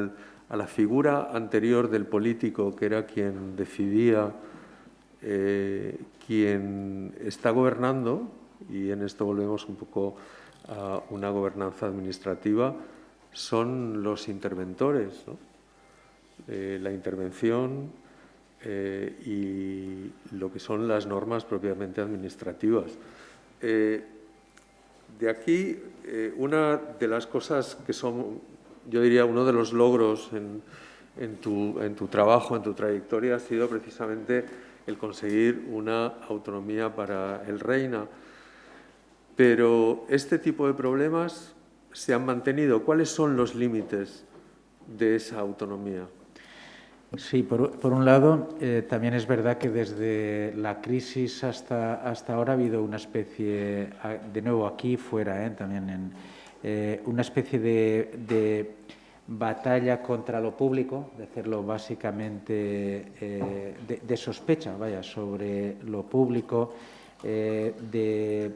la figura anterior del político, que era quien decidía, quien está gobernando, y en esto volvemos un poco a una gobernanza administrativa, son los interventores, ¿no? La intervención y lo que son las normas propiamente administrativas. De aquí, una de las cosas que son, yo diría, uno de los logros en tu trabajo, en tu trayectoria, ha sido precisamente el conseguir una autonomía para el Reina. Pero este tipo de problemas se han mantenido. ¿Cuáles son los límites de esa autonomía? Sí, por un lado, también es verdad que desde la crisis hasta ahora ha habido una especie, de nuevo aquí fuera, también una especie de batalla contra lo público, de hacerlo básicamente de sospecha, vaya, sobre lo público, de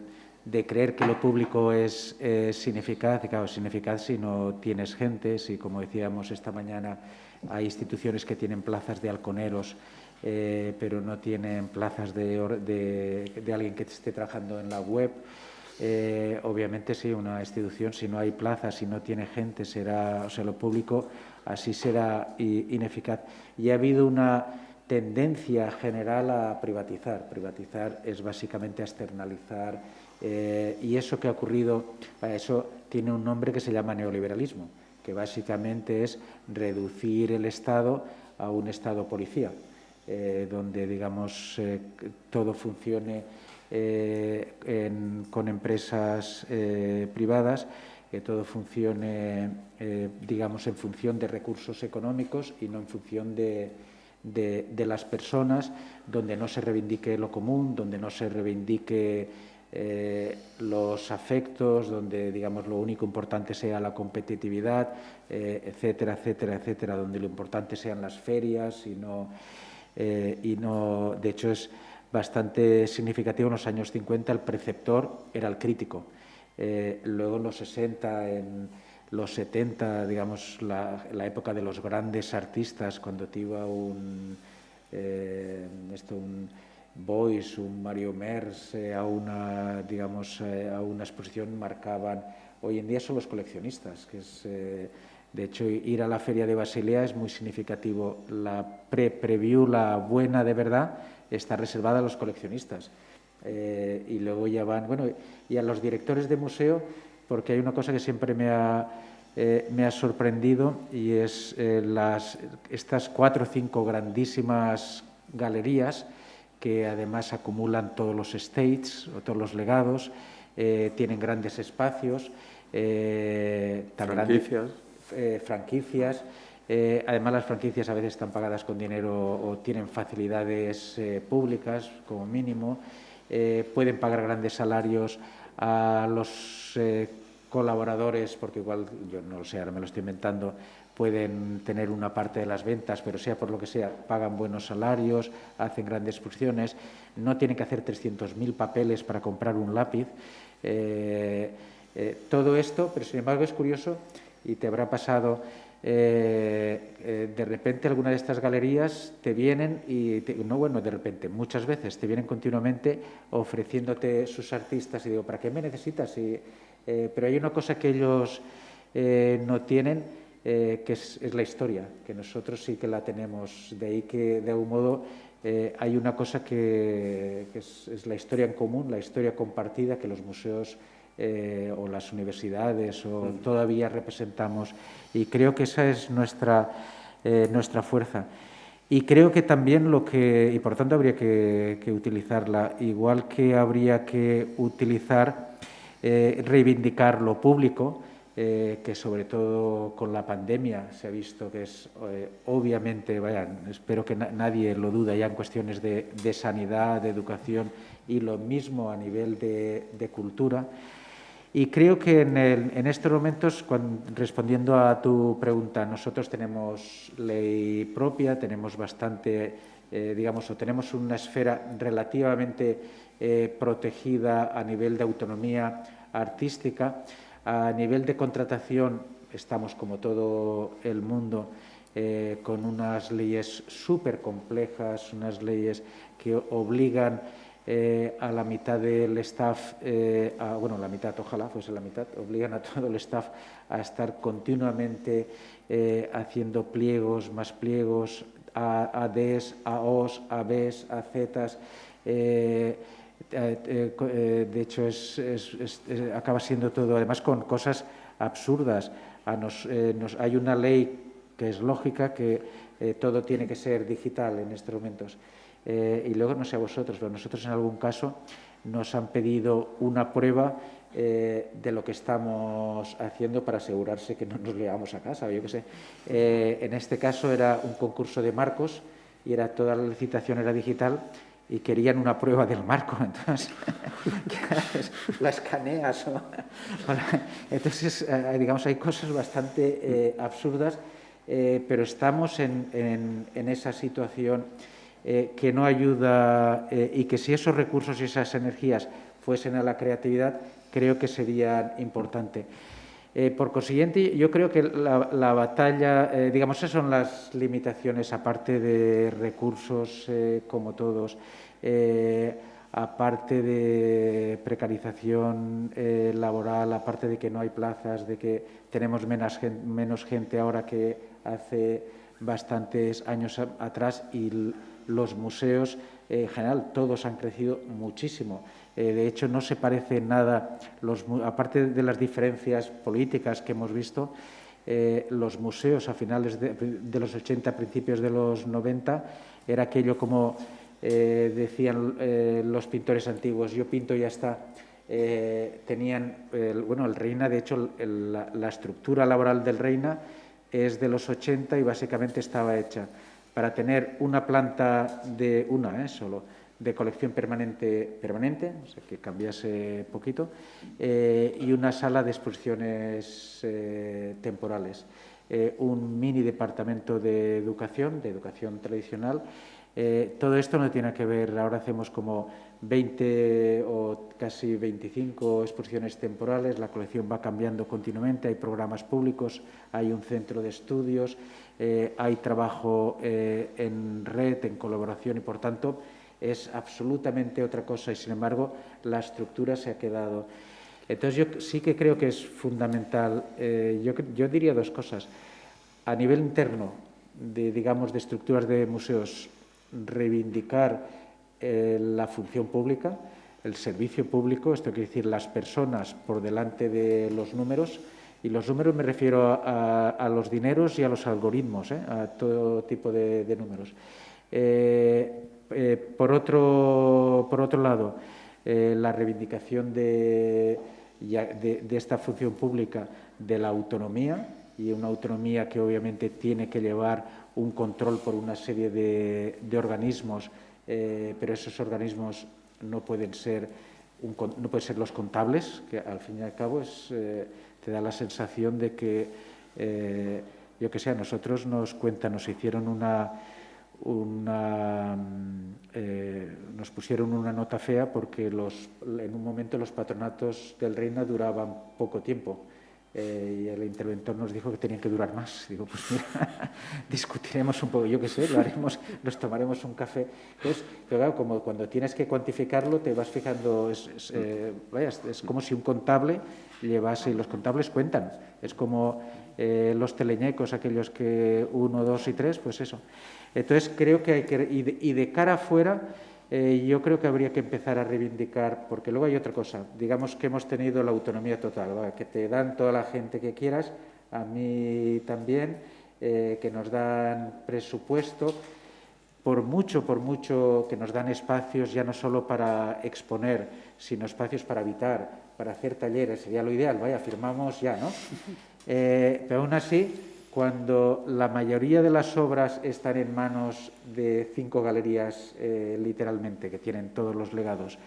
creer que lo público es sin eficaz, y claro, sin eficaz si no tienes gente, si, como decíamos esta mañana, hay instituciones que tienen plazas de halconeros, pero no tienen plazas de alguien que esté trabajando en la web. Obviamente, sí, una institución, si no hay plazas, si no tiene gente, será, o sea, lo público así será ineficaz. Y ha habido una tendencia general a privatizar. Privatizar es básicamente externalizar. Y eso que ha ocurrido, eso tiene un nombre que se llama neoliberalismo, que básicamente es reducir el Estado a un Estado policía, donde, digamos, todo funcione con empresas privadas, que todo funcione, digamos, en función de recursos económicos y no en función de las personas, donde no se reivindique lo común, donde no se reivindique los afectos, donde, digamos, lo único importante sea la competitividad, etcétera, etcétera, etcétera, donde lo importante sean las ferias y no, de hecho, es bastante significativo. En los años 50 el preceptor era el crítico. Luego en los 60, en los 70, digamos, la época de los grandes artistas, cuando te iba un Boyce, un Mario Mers, a una exposición, marcaban. Hoy en día son los coleccionistas, que es, de hecho, ir a la Feria de Basilea es muy significativo. La preview, la buena de verdad, está reservada a los coleccionistas. Y luego ya van, bueno, y a los directores de museo, porque hay una cosa que siempre me ha sorprendido, y es estas 4 o 5 grandísimas galerías que además acumulan todos los estates o todos los legados, tienen grandes espacios, franquicias. Además, las franquicias a veces están pagadas con dinero o tienen facilidades públicas, como mínimo. Pueden pagar grandes salarios a los colaboradores, porque igual, yo no lo sé, ahora me lo estoy inventando, pueden tener una parte de las ventas, pero sea por lo que sea, pagan buenos salarios, hacen grandes exposiciones, no tienen que hacer 300.000 papeles para comprar un lápiz. Todo esto, pero sin embargo es curioso, y te habrá pasado, de repente alguna de estas galerías te vienen muchas veces te vienen continuamente ofreciéndote sus artistas, y digo, ¿para qué me necesitas? Pero hay una cosa que ellos no tienen, que es la historia, que nosotros sí que la tenemos. De ahí que, de algún modo, hay una cosa que es la historia en común, la historia compartida, que los museos o las universidades todavía representamos, y creo que esa es nuestra fuerza. Y creo que también y por tanto habría que utilizarla, igual que habría que utilizar, reivindicar lo público, que sobre todo con la pandemia se ha visto que es obviamente, espero que nadie lo duda ya en cuestiones de sanidad, de educación y lo mismo a nivel de cultura. Y creo que en estos momentos, respondiendo a tu pregunta, nosotros tenemos ley propia, tenemos bastante, digamos, o tenemos una esfera relativamente protegida a nivel de autonomía artística. A nivel de contratación estamos, como todo el mundo, con unas leyes súper complejas, unas leyes que obligan a la mitad del staff, bueno, la mitad, ojalá fuese la mitad, obligan a todo el staff a estar continuamente haciendo pliegos, más pliegos, a Ds, a Os, a Bs, a Zs. De hecho, acaba siendo todo, además, con cosas absurdas. Hay una ley que es lógica, que todo tiene que ser digital en estos momentos. Y luego, no sé a vosotros, pero nosotros en algún caso nos han pedido una prueba de lo que estamos haciendo para asegurarse que no nos llevamos a casa, yo qué sé. En este caso era un concurso de marcos y toda la licitación era digital y querían una prueba del marco. Entonces, ¿qué haces? La escaneas. Entonces, digamos, hay cosas bastante absurdas, pero estamos en esa situación que no ayuda y que si esos recursos y esas energías fuesen a la creatividad, creo que sería importante. Por consiguiente, yo creo que la batalla, digamos, esas son las limitaciones, aparte de recursos, como todos, aparte de precarización laboral, aparte de que no hay plazas, de que tenemos menos gente ahora que hace bastantes años atrás, y los museos en general todos han crecido muchísimo. De hecho, no se parece nada, aparte de las diferencias políticas que hemos visto, los museos a finales de los 80, principios de los 90, era aquello como decían los pintores antiguos, yo pinto y ya está. Tenían, el Reina, de hecho, la estructura laboral del Reina es de los 80 y básicamente estaba hecha para tener una planta solo, de colección permanente, o sea, que cambiase poquito, y una sala de exposiciones temporales, un mini departamento de educación tradicional. Todo esto no tiene que ver, ahora hacemos como 20 o casi 25 exposiciones temporales, la colección va cambiando continuamente, hay programas públicos, hay un centro de estudios, hay trabajo en red, en colaboración, y por tanto es absolutamente otra cosa, y sin embargo la estructura se ha quedado. Entonces yo sí que creo que es fundamental, yo diría dos cosas. A nivel interno, digamos, de estructuras de museos, reivindicar la función pública, el servicio público, esto quiere decir las personas por delante de los números, y los números me refiero a los dineros y a los algoritmos, a todo tipo de números. Por otro lado, la reivindicación de esta función pública, de la autonomía, y una autonomía que obviamente tiene que llevar un control por una serie de organismos, pero esos organismos no pueden ser los contables, que al fin y al cabo te da la sensación de que, yo que sé, a nosotros nos hicieron nos pusieron una nota fea porque en un momento los patronatos del Reina duraban poco tiempo. Y el interventor nos dijo que tenían que durar más. Digo, pues mira, discutiremos un poco, yo qué sé, lo haremos, nos tomaremos un café. Entonces, pero claro, como cuando tienes que cuantificarlo, te vas fijando, es como si un contable llevase, y los contables cuentan, es como los teleñecos, aquellos que 1, 2 y 3, pues eso. Entonces, creo que hay que, y de cara afuera, yo creo que habría que empezar a reivindicar, porque luego hay otra cosa, digamos que hemos tenido la autonomía total, que te dan toda la gente que quieras, a mí también, que nos dan presupuesto. por mucho que nos dan espacios ya no solo para exponer, sino espacios para habitar, para hacer talleres, sería lo ideal, vaya, firmamos ya, ¿no? Pero aún así, cuando la mayoría de las obras están en manos de 5 galerías, literalmente, que tienen todos los legados,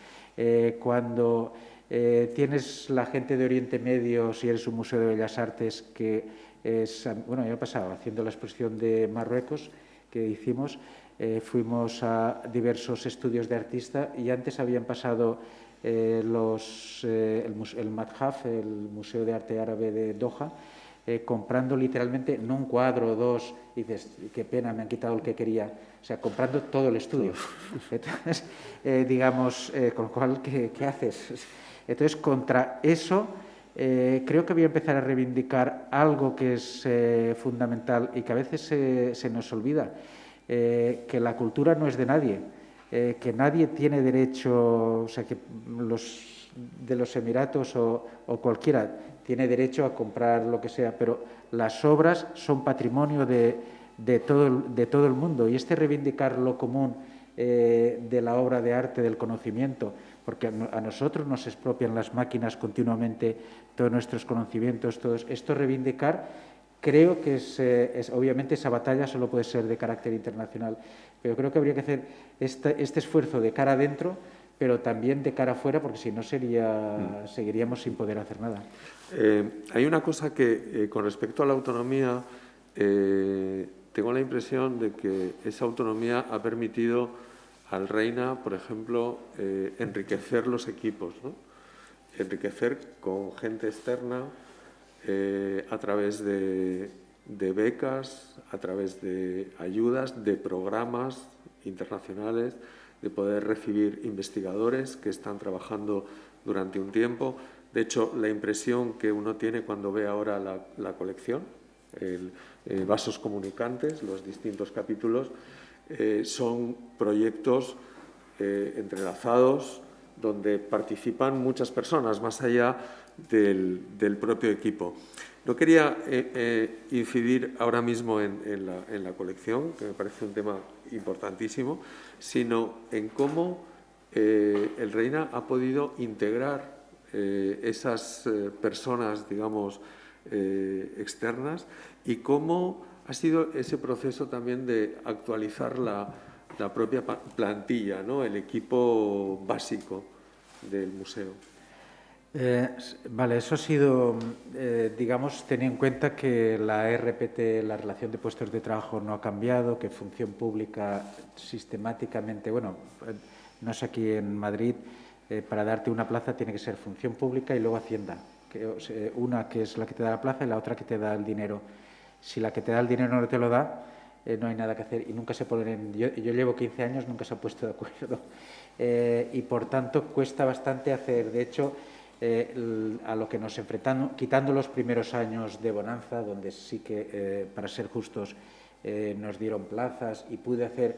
cuando tienes la gente de Oriente Medio, si eres un museo de Bellas Artes, que es, bueno, yo he pasado haciendo la exposición de Marruecos que hicimos, fuimos a diversos estudios de artista y antes habían pasado el Madhaf, el Museo de Arte Árabe de Doha, comprando literalmente, no un cuadro o dos, y dices, qué pena, me han quitado el que quería, o sea, comprando todo el estudio. Entonces, digamos, con lo cual, ¿qué haces? Entonces, contra eso, creo que voy a empezar a reivindicar algo que es fundamental y que a veces se nos olvida, que la cultura no es de nadie, que nadie tiene derecho, o sea, que de los Emiratos o cualquiera tiene derecho a comprar lo que sea, pero las obras son patrimonio de todo el mundo, y reivindicar lo común de la obra de arte, del conocimiento, porque a nosotros nos expropian las máquinas continuamente todos nuestros conocimientos, esto reivindicar. Creo que obviamente esa batalla solo puede ser de carácter internacional, pero creo que habría que hacer este esfuerzo de cara adentro, pero también de cara afuera, porque si no seguiríamos sin poder hacer nada. Hay una cosa que, con respecto a la autonomía, tengo la impresión de que esa autonomía ha permitido al Reina, por ejemplo, enriquecer los equipos, ¿no? Enriquecer con gente externa, a través de becas, a través de ayudas, de programas internacionales, de poder recibir investigadores que están trabajando durante un tiempo. De hecho, la impresión que uno tiene cuando ve ahora la colección, Vasos Comunicantes, los distintos capítulos, son proyectos entrelazados donde participan muchas personas, más allá del propio equipo. No quería incidir ahora mismo en la colección, que me parece un tema importantísimo, sino en cómo el Reina ha podido integrar esas personas, digamos, externas, y cómo ha sido ese proceso también de actualizar la propia plantilla, ¿no? El equipo básico del museo. Vale, eso ha sido, digamos, teniendo en cuenta que la RPT, la relación de puestos de trabajo, no ha cambiado, que función pública sistemáticamente, bueno, no sé, aquí en Madrid, para darte una plaza tiene que ser función pública y luego Hacienda, una que es la que te da la plaza y la otra que te da el dinero. Si la que te da el dinero no te lo da, no hay nada que hacer y nunca se ponen. Yo llevo 15 años, nunca se ha puesto de acuerdo y por tanto cuesta bastante hacer. De hecho, a lo que nos enfrentamos, quitando los primeros años de bonanza, donde sí que, para ser justos, nos dieron plazas y pude hacer,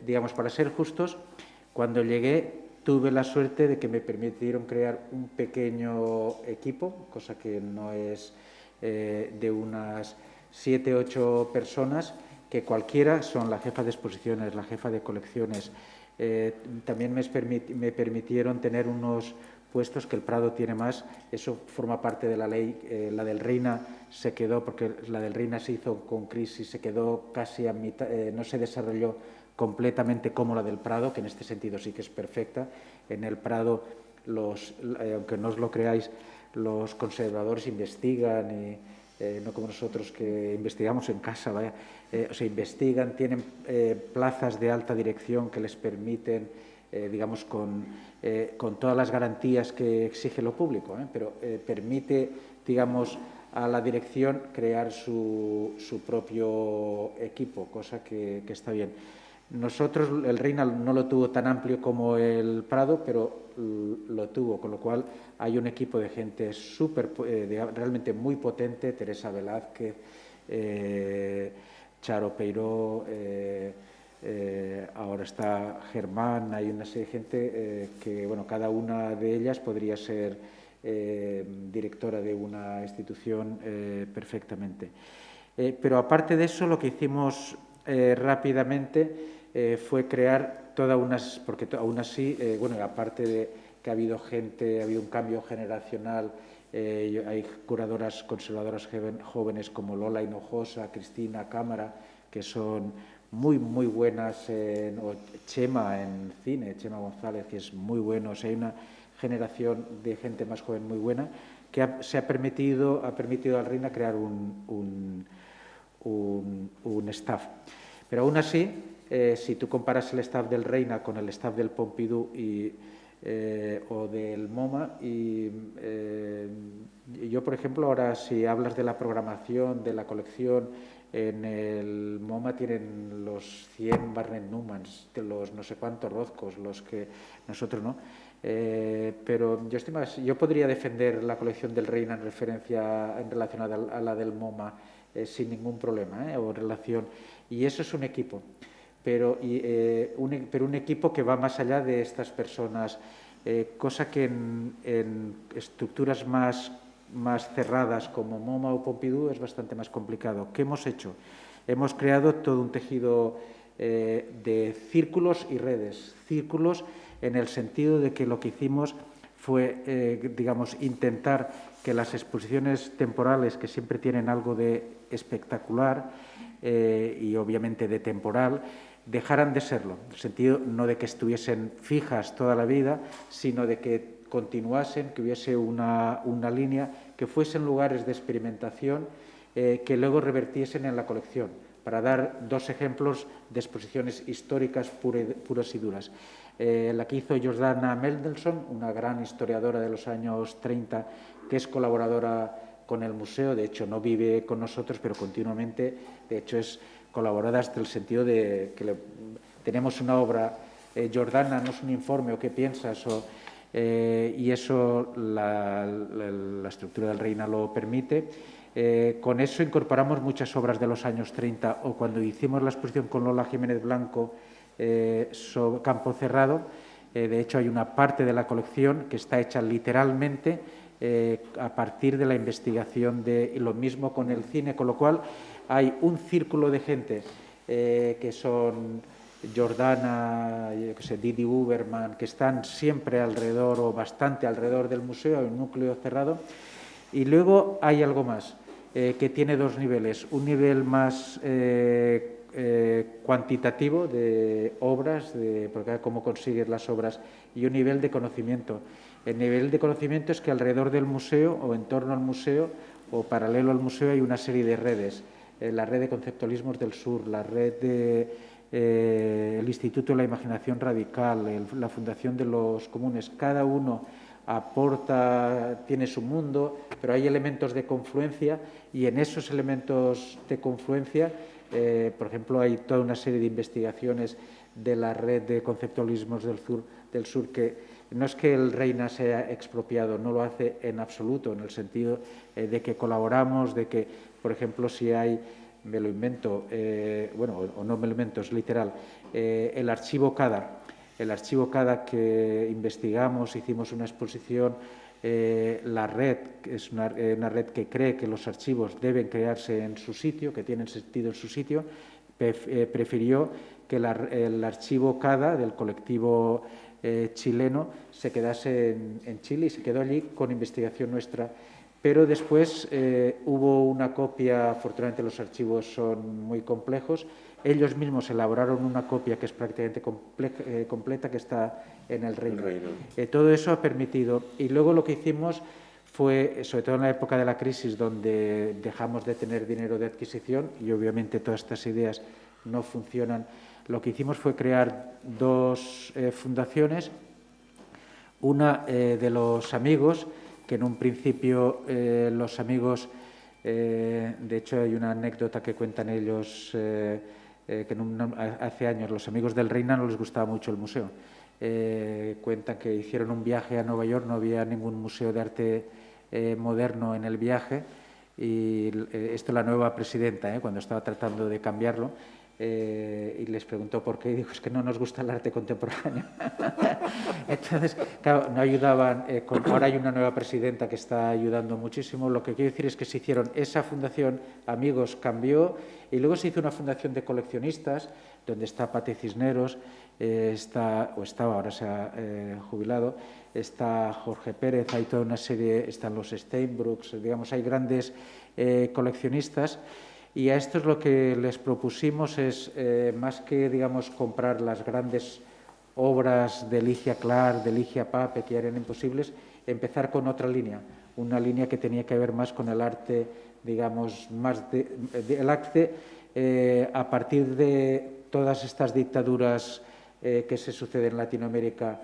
digamos, para ser justos, cuando llegué tuve la suerte de que me permitieron crear un pequeño equipo, cosa que no es de unas 7 u 8 personas, que cualquiera son la jefa de exposiciones, la jefa de colecciones. También me permitieron tener unos puestos que el Prado tiene más, eso forma parte de la ley. La del Reina se quedó, porque la del Reina se hizo con crisis, se quedó casi a mitad, no se desarrolló completamente como la del Prado, que en este sentido sí que es perfecta. En el Prado, aunque no os lo creáis, los conservadores investigan y no como nosotros que investigamos en casa, vaya. O sea, investigan, tienen plazas de alta dirección que les permiten, digamos, con todas las garantías que exige lo público, pero permite, digamos, a la dirección crear su propio equipo, cosa que está bien. Nosotros, el Reina no lo tuvo tan amplio como el Prado, pero lo tuvo, con lo cual hay un equipo de gente realmente muy potente: Teresa Velázquez, Charo Peiró, ahora está Germán. Hay una serie de gente que, bueno, cada una de ellas podría ser directora de una institución perfectamente. Pero aparte de eso, lo que hicimos rápidamente fue crear toda unas, porque aún así, bueno, aparte de que ha habido un cambio generacional, hay curadoras conservadoras jóvenes como Lola Hinojosa, Cristina Cámara, que son muy buenas, o Chema en cine, Chema González, que es muy bueno. O sea, hay una generación de gente más joven muy buena que ha permitido al Reina crear un staff. Pero aún así, si tú comparas el staff del Reina con el staff del Pompidou o del MoMA, yo, por ejemplo, ahora si hablas de la programación, de la colección, en el MoMA tienen los 100 Barnett Newmans, los no sé cuántos Rothkos, los que nosotros no. Pero yo podría defender la colección del Reina en relación a la del MoMA sin ningún problema, o en relación, y eso es un equipo. Pero un equipo que va más allá de estas personas, cosa que en estructuras más cerradas como MoMA o Pompidou es bastante más complicado. ¿Qué hemos hecho? Hemos creado todo un tejido de círculos y redes. Círculos en el sentido de que lo que hicimos fue, digamos, intentar que las exposiciones temporales, que siempre tienen algo de espectacular y obviamente de temporal, dejaran de serlo, en el sentido no de que estuviesen fijas toda la vida, sino de que continuasen, que hubiese una línea, que fuesen lugares de experimentación que luego revertiesen en la colección, para dar dos ejemplos de exposiciones históricas puras y duras. La que hizo Jordana Mendelssohn, una gran historiadora de los años 30, que es colaboradora con el museo, de hecho no vive con nosotros, pero continuamente, de hecho es colaborada hasta el sentido de que tenemos una obra, Jordana, no es un informe, o qué piensas, y eso la estructura del Reina lo permite. Con eso incorporamos muchas obras de los años 30, o cuando hicimos la exposición con Lola Jiménez Blanco, sobre Campo Cerrado, de hecho hay una parte de la colección que está hecha literalmente a partir de la investigación y lo mismo con el cine, con lo cual hay un círculo de gente que son Jordana, Didi Huberman, que están siempre alrededor o bastante alrededor del museo, hay un núcleo cerrado, y luego hay algo más que tiene dos niveles, un nivel más cuantitativo de obras, porque cómo consigues las obras, y un nivel de conocimiento. El nivel de conocimiento es que alrededor del museo o en torno al museo o paralelo al museo hay una serie de redes. La red de conceptualismos del sur, la red del Instituto de la Imaginación Radical, la Fundación de los Comunes. Cada uno aporta, tiene su mundo, pero hay elementos de confluencia, y en esos elementos de confluencia, por ejemplo, hay toda una serie de investigaciones de la red de conceptualismos del sur que no es que el Reina sea expropiado, no lo hace en absoluto, en el sentido de que colaboramos, de que, por ejemplo, si hay, me lo invento, bueno, o no me lo invento, es literal, el archivo CADA que investigamos, hicimos una exposición, la red, que es una red que cree que los archivos deben crearse en su sitio, que tienen sentido en su sitio, prefirió que el archivo CADA del colectivo chileno se quedase en Chile, y se quedó allí con investigación nuestra. Pero después hubo una copia, afortunadamente los archivos son muy complejos, ellos mismos elaboraron una copia que es prácticamente completa, que está en el Reino. Todo eso ha permitido. Y luego lo que hicimos fue, sobre todo en la época de la crisis, donde dejamos de tener dinero de adquisición y obviamente todas estas ideas no funcionan, lo que hicimos fue crear dos fundaciones, una de los amigos, que en un principio los amigos, de hecho hay una anécdota que cuentan ellos, que hace años los amigos del Reina no les gustaba mucho el museo. Cuentan que hicieron un viaje a Nueva York, no había ningún museo de arte moderno en el viaje, y esto la nueva presidenta, cuando estaba tratando de cambiarlo, y les preguntó por qué, y dijo, es que no nos gusta el arte contemporáneo. Entonces, claro, no ayudaban. Ahora hay una nueva presidenta que está ayudando muchísimo. Lo que quiero decir es que se hicieron esa fundación, Amigos, cambió, y luego se hizo una fundación de coleccionistas, donde está Pati Cisneros, estaba, ahora se ha jubilado, está Jorge Pérez, hay toda una serie, están los Steinbrücks, digamos, hay grandes coleccionistas. Y a estos lo que les propusimos es, más que, digamos, comprar las grandes obras de Ligia Clark, de Ligia Pape, que eran imposibles, empezar con otra línea, una línea que tenía que ver más con el arte, digamos, más el arte a partir de todas estas dictaduras que se suceden en Latinoamérica,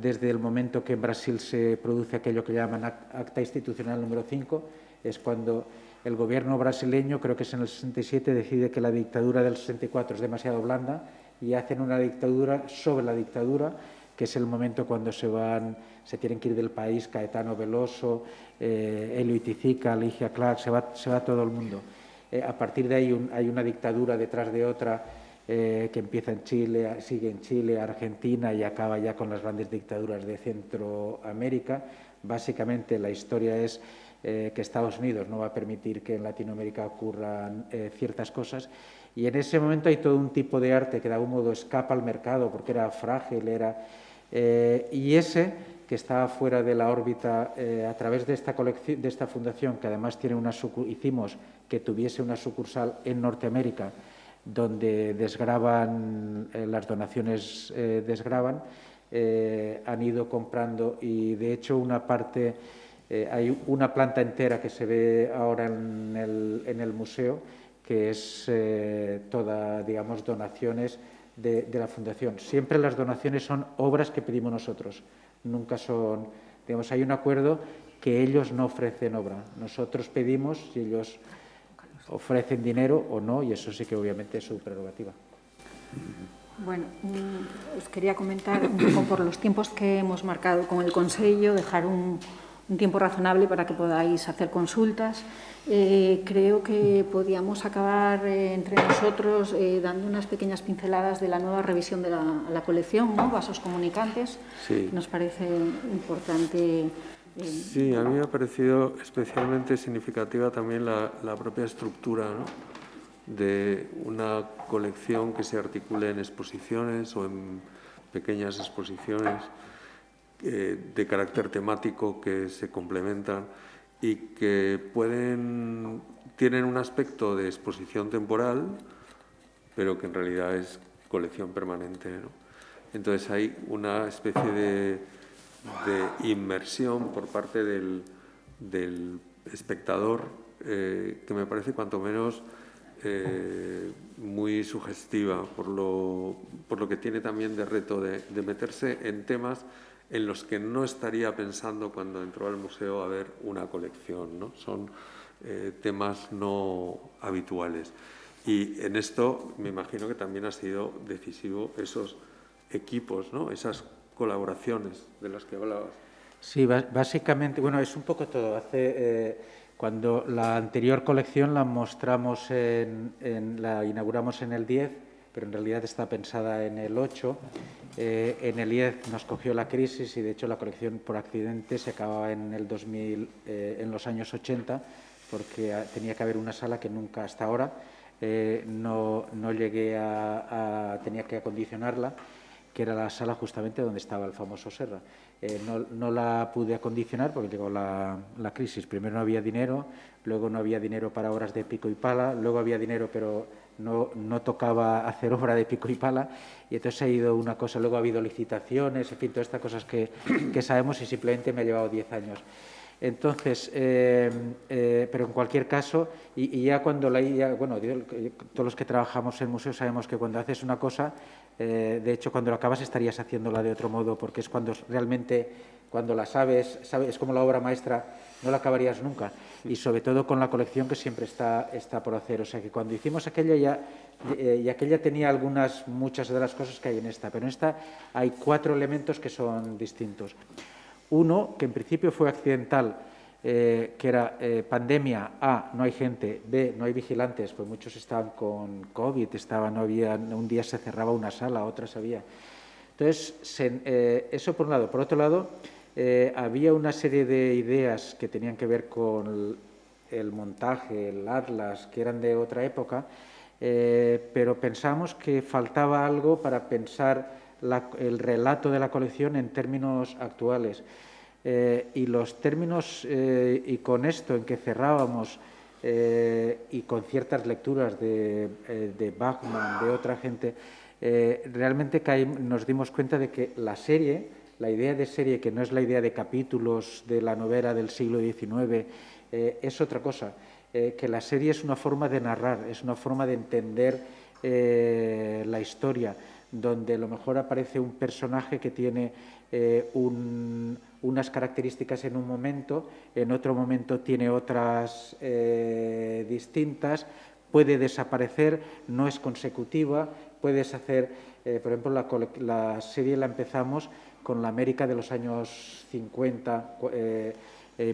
desde el momento que en Brasil se produce aquello que llaman Acta Institucional número 5, es cuando el gobierno brasileño, creo que es en el 67, decide que la dictadura del 64 es demasiado blanda y hacen una dictadura sobre la dictadura, que es el momento cuando se tienen que ir del país Caetano Veloso, Elio Itizica, Ligia Clark, se va todo el mundo. A partir de ahí hay una dictadura detrás de otra que empieza en Chile, sigue en Chile, Argentina y acaba ya con las grandes dictaduras de Centroamérica. Básicamente la historia es que Estados Unidos no va a permitir que en Latinoamérica ocurran ciertas cosas, y en ese momento hay todo un tipo de arte que de algún modo escapa al mercado porque era frágil, y ese que está fuera de la órbita, a través de esta colección, de esta fundación, que además tiene hicimos que tuviese una sucursal en Norteamérica, donde desgravan, las donaciones desgravan, han ido comprando, y de hecho una parte, hay una planta entera que se ve ahora en el museo, que es toda, digamos, donaciones de la fundación. Siempre las donaciones son obras que pedimos nosotros, nunca son, digamos, hay un acuerdo que ellos no ofrecen obra, nosotros pedimos y ellos ofrecen dinero o no, y eso sí que obviamente es su prerrogativa. Bueno, os quería comentar un poco por los tiempos que hemos marcado con el Consello, dejar un tiempo razonable para que podáis hacer consultas. Creo que podíamos acabar entre nosotros dando unas pequeñas pinceladas de la nueva revisión de la colección, ¿no? Vasos comunicantes. Sí. Nos parece importante. Sí, a mí me ha parecido especialmente significativa también la propia estructura, ¿no?, de una colección que se articule en exposiciones o en pequeñas exposiciones de carácter temático que se complementan y que tienen un aspecto de exposición temporal, pero que en realidad es colección permanente, ¿no? Entonces hay una especie de inmersión por parte del espectador que me parece cuanto menos muy sugestiva por lo que tiene también de reto de meterse en temas en los que no estaría pensando cuando entró al museo a ver una colección, ¿no? Son temas no habituales. Y en esto me imagino que también ha sido decisivo esos equipos, ¿no?, esas colaboraciones de las que hablabas. Sí, básicamente, bueno, es un poco todo. Cuando la anterior colección la mostramos, la inauguramos en el 10, pero en realidad está pensada en el 8. En el 10 nos cogió la crisis y, de hecho, la colección por accidente se acababa en el 2000, en los años 80, porque tenía que haber una sala que nunca, hasta ahora, no llegué tenía que acondicionarla, que era la sala justamente donde estaba el famoso Serra. No la pude acondicionar porque llegó la crisis. Primero no había dinero, luego no había dinero para obras de pico y pala, luego había dinero pero no tocaba hacer obra de pico y pala, y entonces ha ido una cosa, luego ha habido licitaciones, en fin, todas estas cosas que sabemos, y simplemente me ha llevado 10 años. Entonces, pero en cualquier caso, y ya cuando bueno, todos los que trabajamos en museos sabemos que cuando haces una cosa, de hecho, cuando lo acabas estarías haciéndola de otro modo, porque es cuando realmente, cuando la sabes, es como la obra maestra, no la acabarías nunca. Y sobre todo con la colección, que siempre está por hacer. O sea que cuando hicimos aquella y aquella tenía muchas de las cosas que hay en esta, pero en esta hay 4 elementos que son distintos. Uno, que en principio fue accidental, que era pandemia, A, no hay gente, B, no hay vigilantes, pues muchos estaban con COVID, no había, un día se cerraba una sala, otras había. Entonces, eso por un lado. Por otro lado, había una serie de ideas que tenían que ver con el montaje, el atlas, que eran de otra época, pero pensamos que faltaba algo para pensar el relato de la colección en términos actuales. Y los términos, y con esto en que cerrábamos, y con ciertas lecturas de Bachmann, de otra gente, realmente nos dimos cuenta de que la idea de serie, que no es la idea de capítulos de la novela del siglo XIX, es otra cosa, que la serie es una forma de narrar, es una forma de entender la historia, donde a lo mejor aparece un personaje que tiene unas características en un momento, en otro momento tiene otras distintas, puede desaparecer, no es consecutiva, puedes hacer, por ejemplo, la serie la empezamos con la América de los años 50.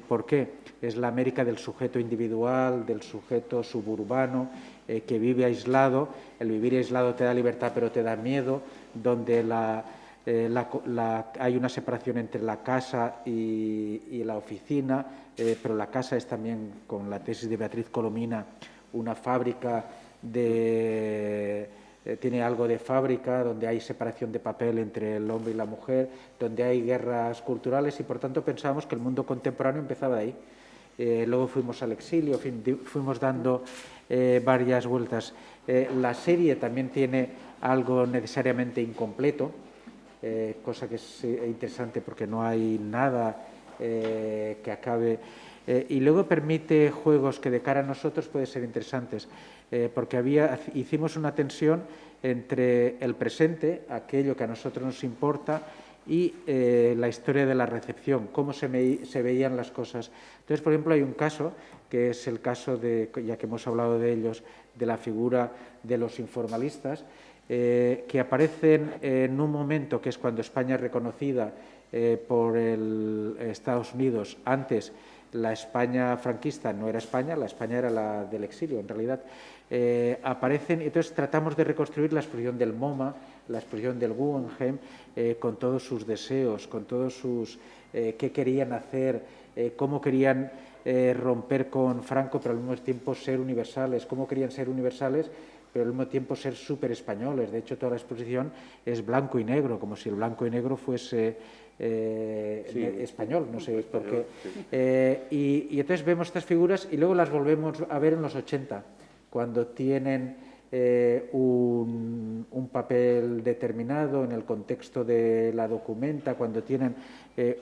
¿Por qué? Es la América del sujeto individual, del sujeto suburbano, que vive aislado. El vivir aislado te da libertad, pero te da miedo, donde hay una separación entre la casa y la oficina, pero la casa es también, con la tesis de Beatriz Colomina, una fábrica tiene algo de fábrica, donde hay separación de papel entre el hombre y la mujer, donde hay guerras culturales, y por tanto pensábamos que el mundo contemporáneo empezaba ahí. Luego fuimos al exilio, en fin, fuimos dando varias vueltas. La serie también tiene algo necesariamente incompleto, cosa que es interesante porque no hay nada que acabe. Y luego permite juegos que de cara a nosotros pueden ser interesantes, porque hicimos una tensión entre el presente, aquello que a nosotros nos importa, y la historia de la recepción, cómo se veían las cosas. Entonces, por ejemplo, hay un caso, que es el caso de, ya que hemos hablado de ellos, de la figura de los informalistas, que aparecen en un momento que es cuando España es reconocida por Estados Unidos. Antes, la España franquista no era España, la España era la del exilio, en realidad. Aparecen, entonces tratamos de reconstruir la expresión del MoMA, la expresión del Guggenheim, con todos sus deseos, con todos sus qué querían hacer, cómo querían romper con Franco, pero al mismo tiempo ser universales, cómo querían ser universales, pero al mismo tiempo ser súper españoles. De hecho, toda la exposición es blanco y negro, como si el blanco y negro fuese español, no sé por qué. Sí. Y entonces vemos estas figuras y luego las volvemos a ver en los 80, cuando tienen un papel determinado en el contexto de la documenta, cuando tienen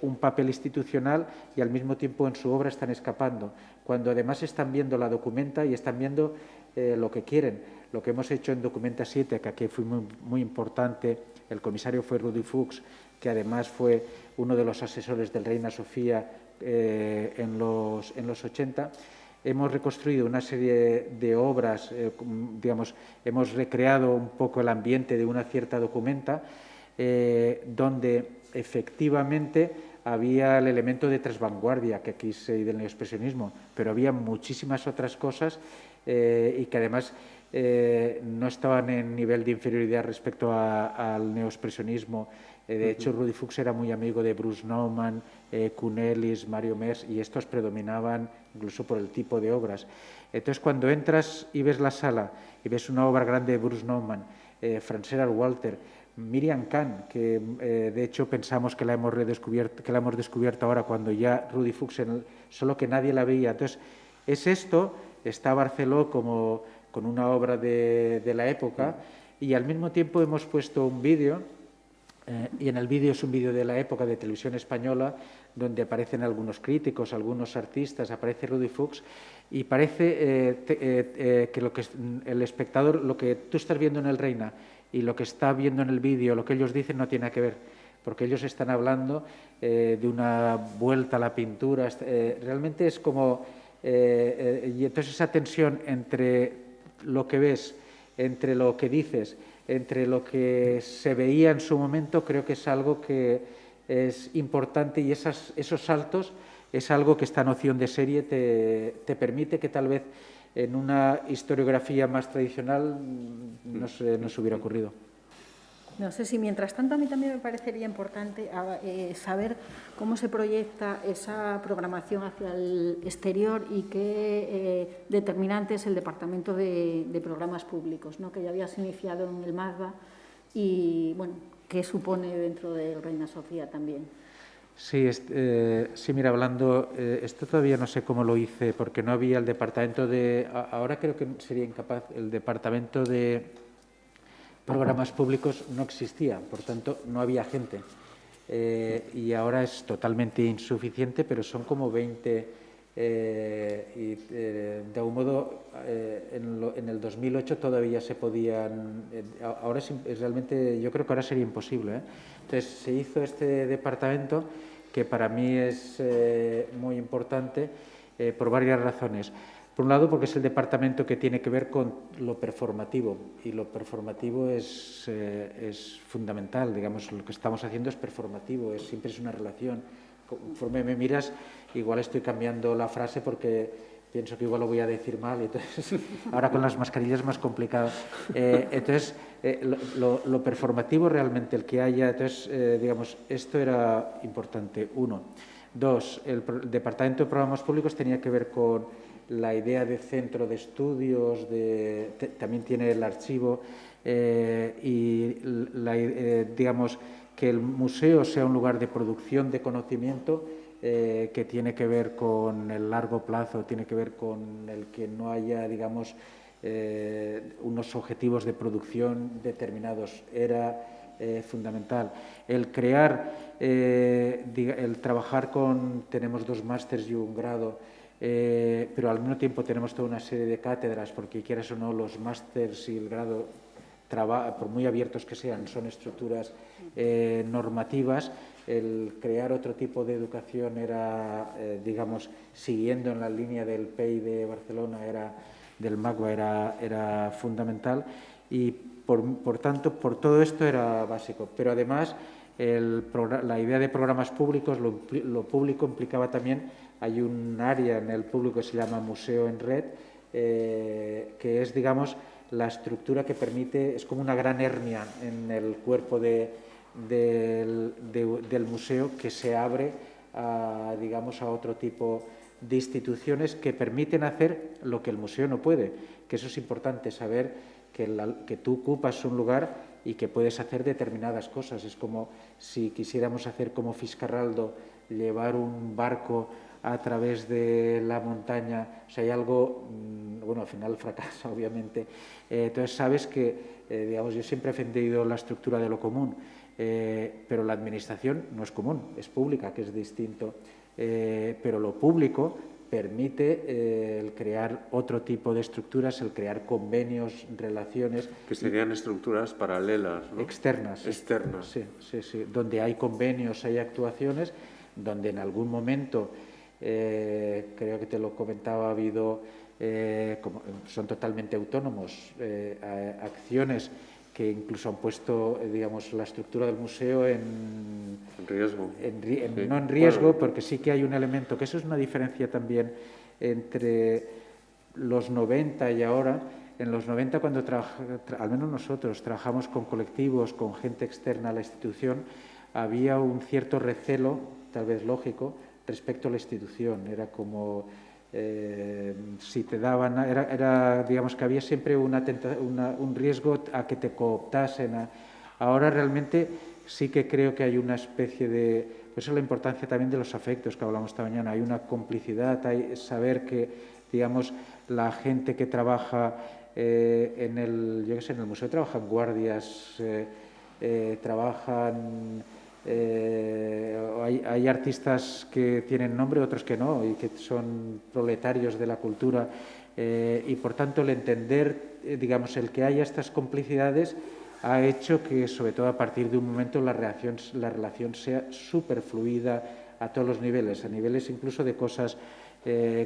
un papel institucional y al mismo tiempo en su obra están escapando, cuando además están viendo la documenta y están viendo lo que quieren. Lo que hemos hecho en Documenta 7, que aquí fue muy importante, el comisario fue Rudi Fuchs, que además fue uno de los asesores del Reina Sofía en los 80, hemos reconstruido una serie de obras, digamos, hemos recreado un poco el ambiente de una cierta documenta, donde efectivamente había el elemento de transvanguardia, que aquí se dice del neoexpresionismo, pero había muchísimas otras cosas y que además no estaban en nivel de inferioridad respecto al neoexpresionismo. De hecho, Rudi Fuchs era muy amigo de Bruce Nauman, Kuhn Ellis, Mario Mers, y estos predominaban incluso por el tipo de obras. Entonces, cuando entras y ves la sala y ves una obra grande de Bruce Nauman, Franz Gerhard Walter, Miriam Kahn, que de hecho pensamos que la hemos descubierto ahora cuando ya Rudi Fuchs, solo que nadie la veía. Entonces, es esto, está Barceló como con una obra de la época, y al mismo tiempo hemos puesto un vídeo, y en el vídeo es un vídeo de la época de televisión española, donde aparecen algunos críticos, algunos artistas, aparece Rudi Fuchs, y parece que el espectador, lo que tú estás viendo en el Reina y lo que está viendo en el vídeo, lo que ellos dicen no tiene nada que ver, porque ellos están hablando de una vuelta a la pintura. Realmente es como... y entonces esa tensión entre lo que ves, entre lo que dices, entre lo que se veía en su momento, creo que es algo que es importante, y esos saltos es algo que esta noción de serie te permite que tal vez en una historiografía más tradicional no se nos hubiera ocurrido. No sé si mientras tanto a mí también me parecería importante saber cómo se proyecta esa programación hacia el exterior y qué determinante es el Departamento de Programas Públicos, ¿no? Que ya habías iniciado en el MACBA y, bueno, qué supone dentro de Reina Sofía también. Sí, mira, hablando, esto todavía no sé cómo lo hice porque no había el departamento de, ahora creo que sería incapaz, el departamento de programas públicos no existía, por tanto no había gente y ahora es totalmente insuficiente, pero son como 20 y de algún modo en el 2008 todavía se podían, ahora es realmente, yo creo que ahora sería imposible, ¿eh? Entonces se hizo este departamento que para mí es muy importante por varias razones. Por un lado, porque es el departamento que tiene que ver con lo performativo y lo performativo es fundamental, digamos, lo que estamos haciendo es performativo, siempre es una relación. Conforme me miras, igual estoy cambiando la frase porque pienso que igual lo voy a decir mal, y entonces ahora con las mascarillas es más complicado. Entonces, lo performativo realmente, el que haya, entonces, digamos, esto era importante, uno. Dos, el Departamento de Programas Públicos tenía que ver con la idea de centro de estudios, también tiene el archivo y digamos que el museo sea un lugar de producción de conocimiento que tiene que ver con el largo plazo, tiene que ver con el que no haya, digamos, unos objetivos de producción determinados. Era fundamental. El crear, el trabajar tenemos 2 másters y un grado, pero al mismo tiempo tenemos toda una serie de cátedras, porque quieras o no, los másters y el grado, por muy abiertos que sean, son estructuras normativas. El crear otro tipo de educación era, digamos, siguiendo en la línea del PEI de Barcelona, del MACBA, era fundamental y, por tanto, por todo esto era básico. Pero además, la idea de programas públicos, lo público implicaba también, hay un área en el público que se llama Museo en Red, que es, digamos, la estructura que permite, es como una gran hernia en el cuerpo del museo que se abre digamos, a otro tipo de instituciones que permiten hacer lo que el museo no puede, que eso es importante, saber que tú ocupas un lugar y que puedes hacer determinadas cosas. Es como si quisiéramos hacer como Fiscarraldo, llevar un barco a través de la montaña, o sea, hay algo, bueno, al final fracasa, obviamente. Entonces, sabes que, digamos, yo siempre he defendido la estructura de lo común, pero la administración no es común, es pública, que es distinto. Pero lo público permite el crear otro tipo de estructuras, el crear convenios, relaciones. Que serían estructuras paralelas, ¿no? Externas. Externas. Sí, sí, sí. Donde hay convenios, hay actuaciones, donde en algún momento, creo que te lo comentaba, ha habido, son totalmente autónomos, acciones que incluso han puesto, digamos, la estructura del museo en riesgo. Sí. No en riesgo, porque sí que hay un elemento, que eso es una diferencia también entre los 90 y ahora. En los 90, cuando al menos nosotros trabajamos con colectivos, con gente externa a la institución, había un cierto recelo, tal vez lógico, respecto a la institución. Era como, si te daban, digamos que había siempre un riesgo a que te cooptasen. Ahora realmente sí que creo que hay una especie de, pues eso es la importancia también de los afectos que hablamos esta mañana. Hay una complicidad, hay saber que, digamos, la gente que trabaja en el museo trabajan guardias, trabajan. Hay artistas que tienen nombre, otros que no, y que son proletarios de la cultura, y por tanto el entender, digamos, el que haya estas complicidades ha hecho que, sobre todo a partir de un momento, la relación sea súper fluida a todos los niveles, a niveles incluso de cosas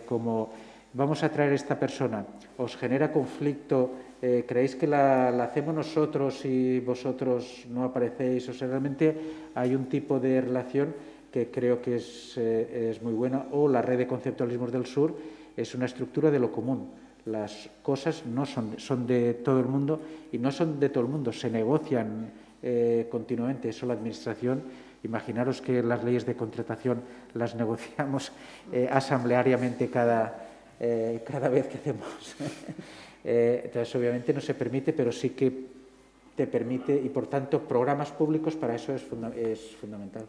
como vamos a traer a esta persona, os genera conflicto, creéis que la hacemos nosotros y vosotros no aparecéis, o sea, realmente hay un tipo de relación que creo que es muy buena, o la red de conceptualismos del sur, es una estructura de lo común. Las cosas no son de todo el mundo, y no son de todo el mundo, se negocian continuamente. Eso la Administración, imaginaros que las leyes de contratación las negociamos asambleariamente cada vez que hacemos. Entonces, obviamente no se permite, pero sí que te permite, y por tanto programas públicos para eso es fundamental.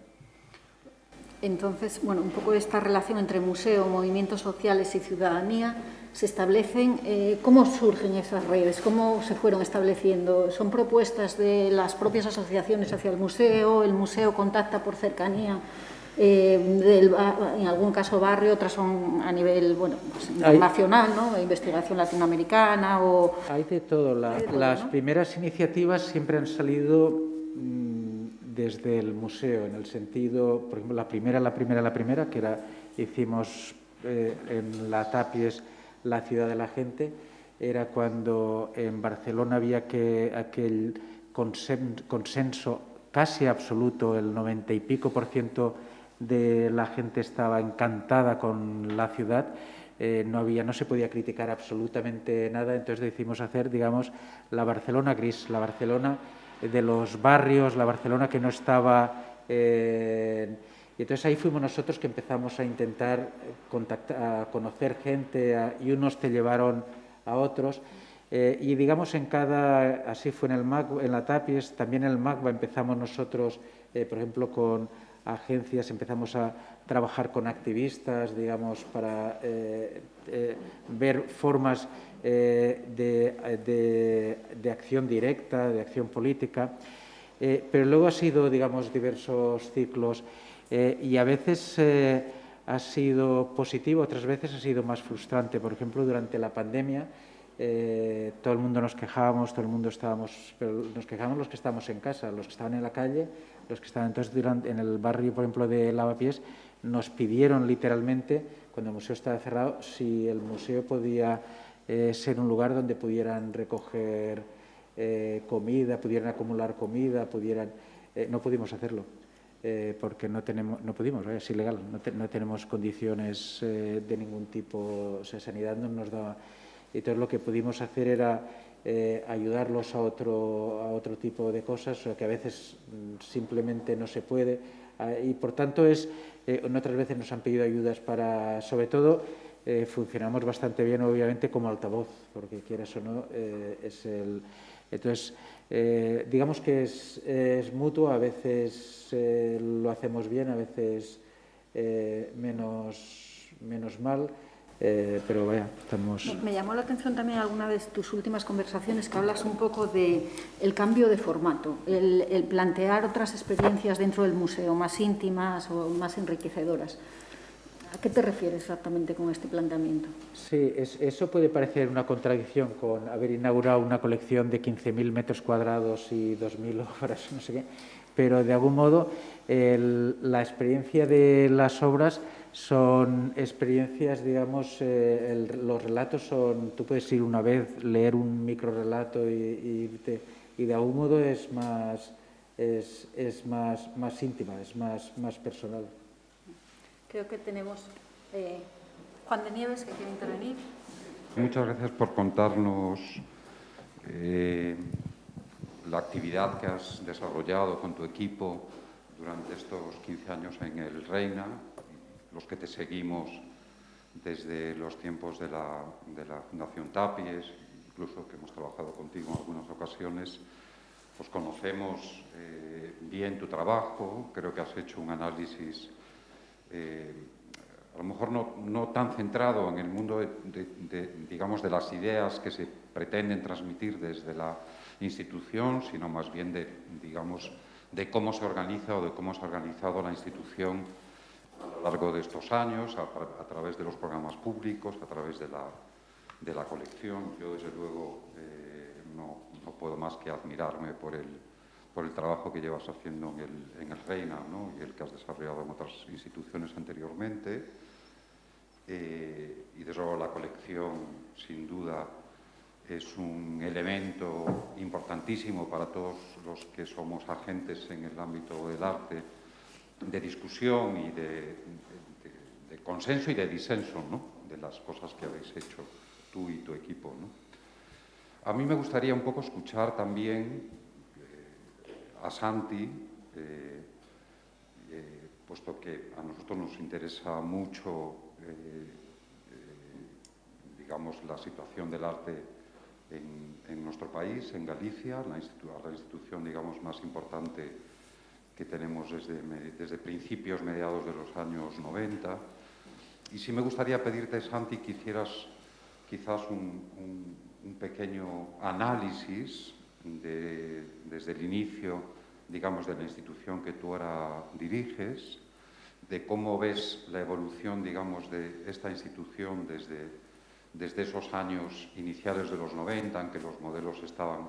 Entonces, bueno, un poco esta relación entre museo, movimientos sociales y ciudadanía se establecen. ¿Cómo surgen esas redes? ¿Cómo se fueron estableciendo? ¿Son propuestas de las propias asociaciones hacia el museo contacta por cercanía, en algún caso barrio, otras son a nivel, bueno, pues internacional, ¿no? Investigación latinoamericana o... Hay de todo. Las primeras iniciativas siempre han salido desde el museo, en el sentido, por ejemplo, la primera que hicimos en la Tapies, la ciudad de la gente, era cuando en Barcelona había aquel consenso casi absoluto, el 90 y pico % de la gente estaba encantada con la ciudad. No se podía criticar absolutamente nada, entonces decidimos hacer, digamos, la Barcelona gris, la Barcelona de los barrios, la Barcelona que no estaba... y entonces ahí fuimos nosotros que empezamos a intentar contactar, a conocer gente, y unos te llevaron a otros. Y digamos así fue en el MAC, en la Tapies, también en el MACBA empezamos nosotros, por ejemplo, con agencias, empezamos a trabajar con activistas, digamos, para ver formas de acción directa, de acción política, pero luego ha sido, digamos, diversos ciclos, y a veces ha sido positivo, otras veces ha sido más frustrante. Por ejemplo, durante la pandemia todo el mundo nos quejábamos, pero nos quejábamos los que estábamos en casa, los que estaban en la calle, los que estaban entonces en el barrio, por ejemplo, de Lavapiés, nos pidieron literalmente, cuando el museo estaba cerrado, si el museo podía ser un lugar donde pudieran recoger comida, pudieran acumular comida, no pudimos hacerlo, porque no pudimos, es ilegal, no tenemos condiciones de ningún tipo, o sea, sanidad no nos daba. Entonces lo que pudimos hacer era ayudarlos a otro tipo de cosas, o sea, que a veces simplemente no se puede, y por tanto otras veces nos han pedido ayudas para, sobre todo, funcionamos bastante bien, obviamente, como altavoz, porque quieras o no, entonces, digamos que es mutuo, a veces lo hacemos bien, a veces menos mal. Pero vaya, estamos... Me llamó la atención también alguna de tus últimas conversaciones que hablas un poco del cambio de formato, el plantear otras experiencias dentro del museo, más íntimas o más enriquecedoras. ¿A qué te refieres exactamente con este planteamiento? Sí, eso puede parecer una contradicción con haber inaugurado una colección de 15.000 metros cuadrados y 2.000 obras, no sé qué, pero de algún modo la experiencia de las obras son experiencias, digamos, los relatos son, tú puedes ir una vez, leer un microrelato y de algún modo es más íntima, es más personal. Creo que tenemos Juan de Nieves, que quiere intervenir. Muchas gracias por contarnos la actividad que has desarrollado con tu equipo durante estos 15 años en el Reina, los que te seguimos desde los tiempos de la Fundación Tapies, incluso que hemos trabajado contigo en algunas ocasiones, pues conocemos bien tu trabajo. Creo que has hecho un análisis a lo mejor no tan centrado en el mundo digamos, de las ideas que se pretenden transmitir desde la institución, sino más bien digamos, de cómo se organiza o de cómo se ha organizado la institución a lo largo de estos años, a través de los programas públicos, a través de la colección. Yo, desde luego, no puedo más que admirarme por el trabajo que llevas haciendo en el Reina, ¿no? Y el que has desarrollado en otras instituciones anteriormente. Y desde luego la colección, sin duda, es un elemento importantísimo para todos los que somos agentes en el ámbito del arte discusión y de consenso y de disenso, ¿no?, de las cosas que habéis hecho tú y tu equipo, ¿no? A mí me gustaría un poco escuchar también a Santi, puesto que a nosotros nos interesa mucho, digamos, la situación del arte en nuestro país, en Galicia, la institución, digamos, más importante que tenemos desde principios, mediados de los años 90. Y sí me gustaría pedirte, Santi, que hicieras quizás un pequeño análisis desde el inicio, digamos, de la institución que tú ahora diriges, de cómo ves la evolución, digamos, de esta institución desde esos años iniciales de los 90, en que los modelos estaban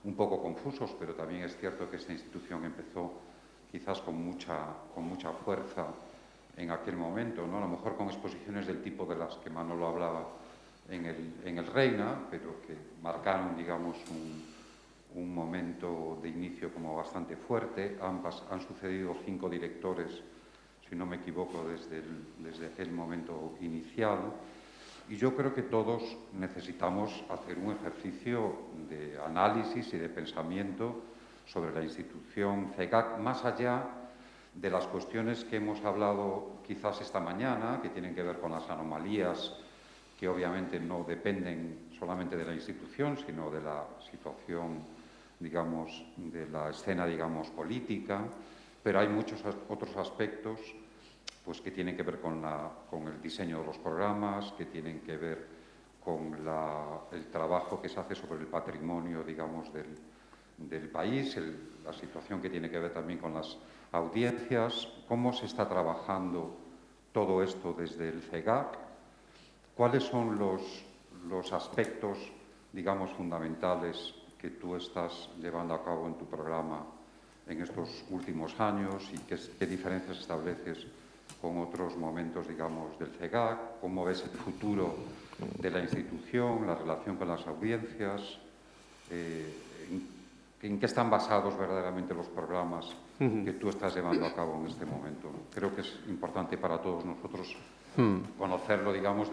un poco confusos, pero también es cierto que esta institución empezó quizás con mucha fuerza en aquel momento, ¿no? A lo mejor con exposiciones del tipo de las que Manolo hablaba en el Reina, pero que marcaron, digamos, un momento de inicio como bastante fuerte. Han sucedido 5 directores, si no me equivoco, desde aquel momento inicial. Y yo creo que todos necesitamos hacer un ejercicio de análisis y de pensamiento sobre la institución CEGAC, más allá de las cuestiones que hemos hablado quizás esta mañana, que tienen que ver con las anomalías que obviamente no dependen solamente de la institución, sino de la situación, digamos, de la escena, digamos, política, pero hay muchos otros aspectos pues, que tienen que ver con el diseño de los programas, que tienen que ver con el trabajo que se hace sobre el patrimonio, digamos, del país, la situación que tiene que ver también con las audiencias, cómo se está trabajando todo esto desde el CEGAC, cuáles son los aspectos, digamos, fundamentales que tú estás llevando a cabo en tu programa en estos últimos años y qué diferencias estableces con otros momentos, digamos, del CEGAC, cómo ves el futuro de la institución, la relación con las audiencias, en qué están basados verdaderamente los programas que tú estás llevando a cabo en este momento. Creo que es importante para todos nosotros conocerlo, digamos,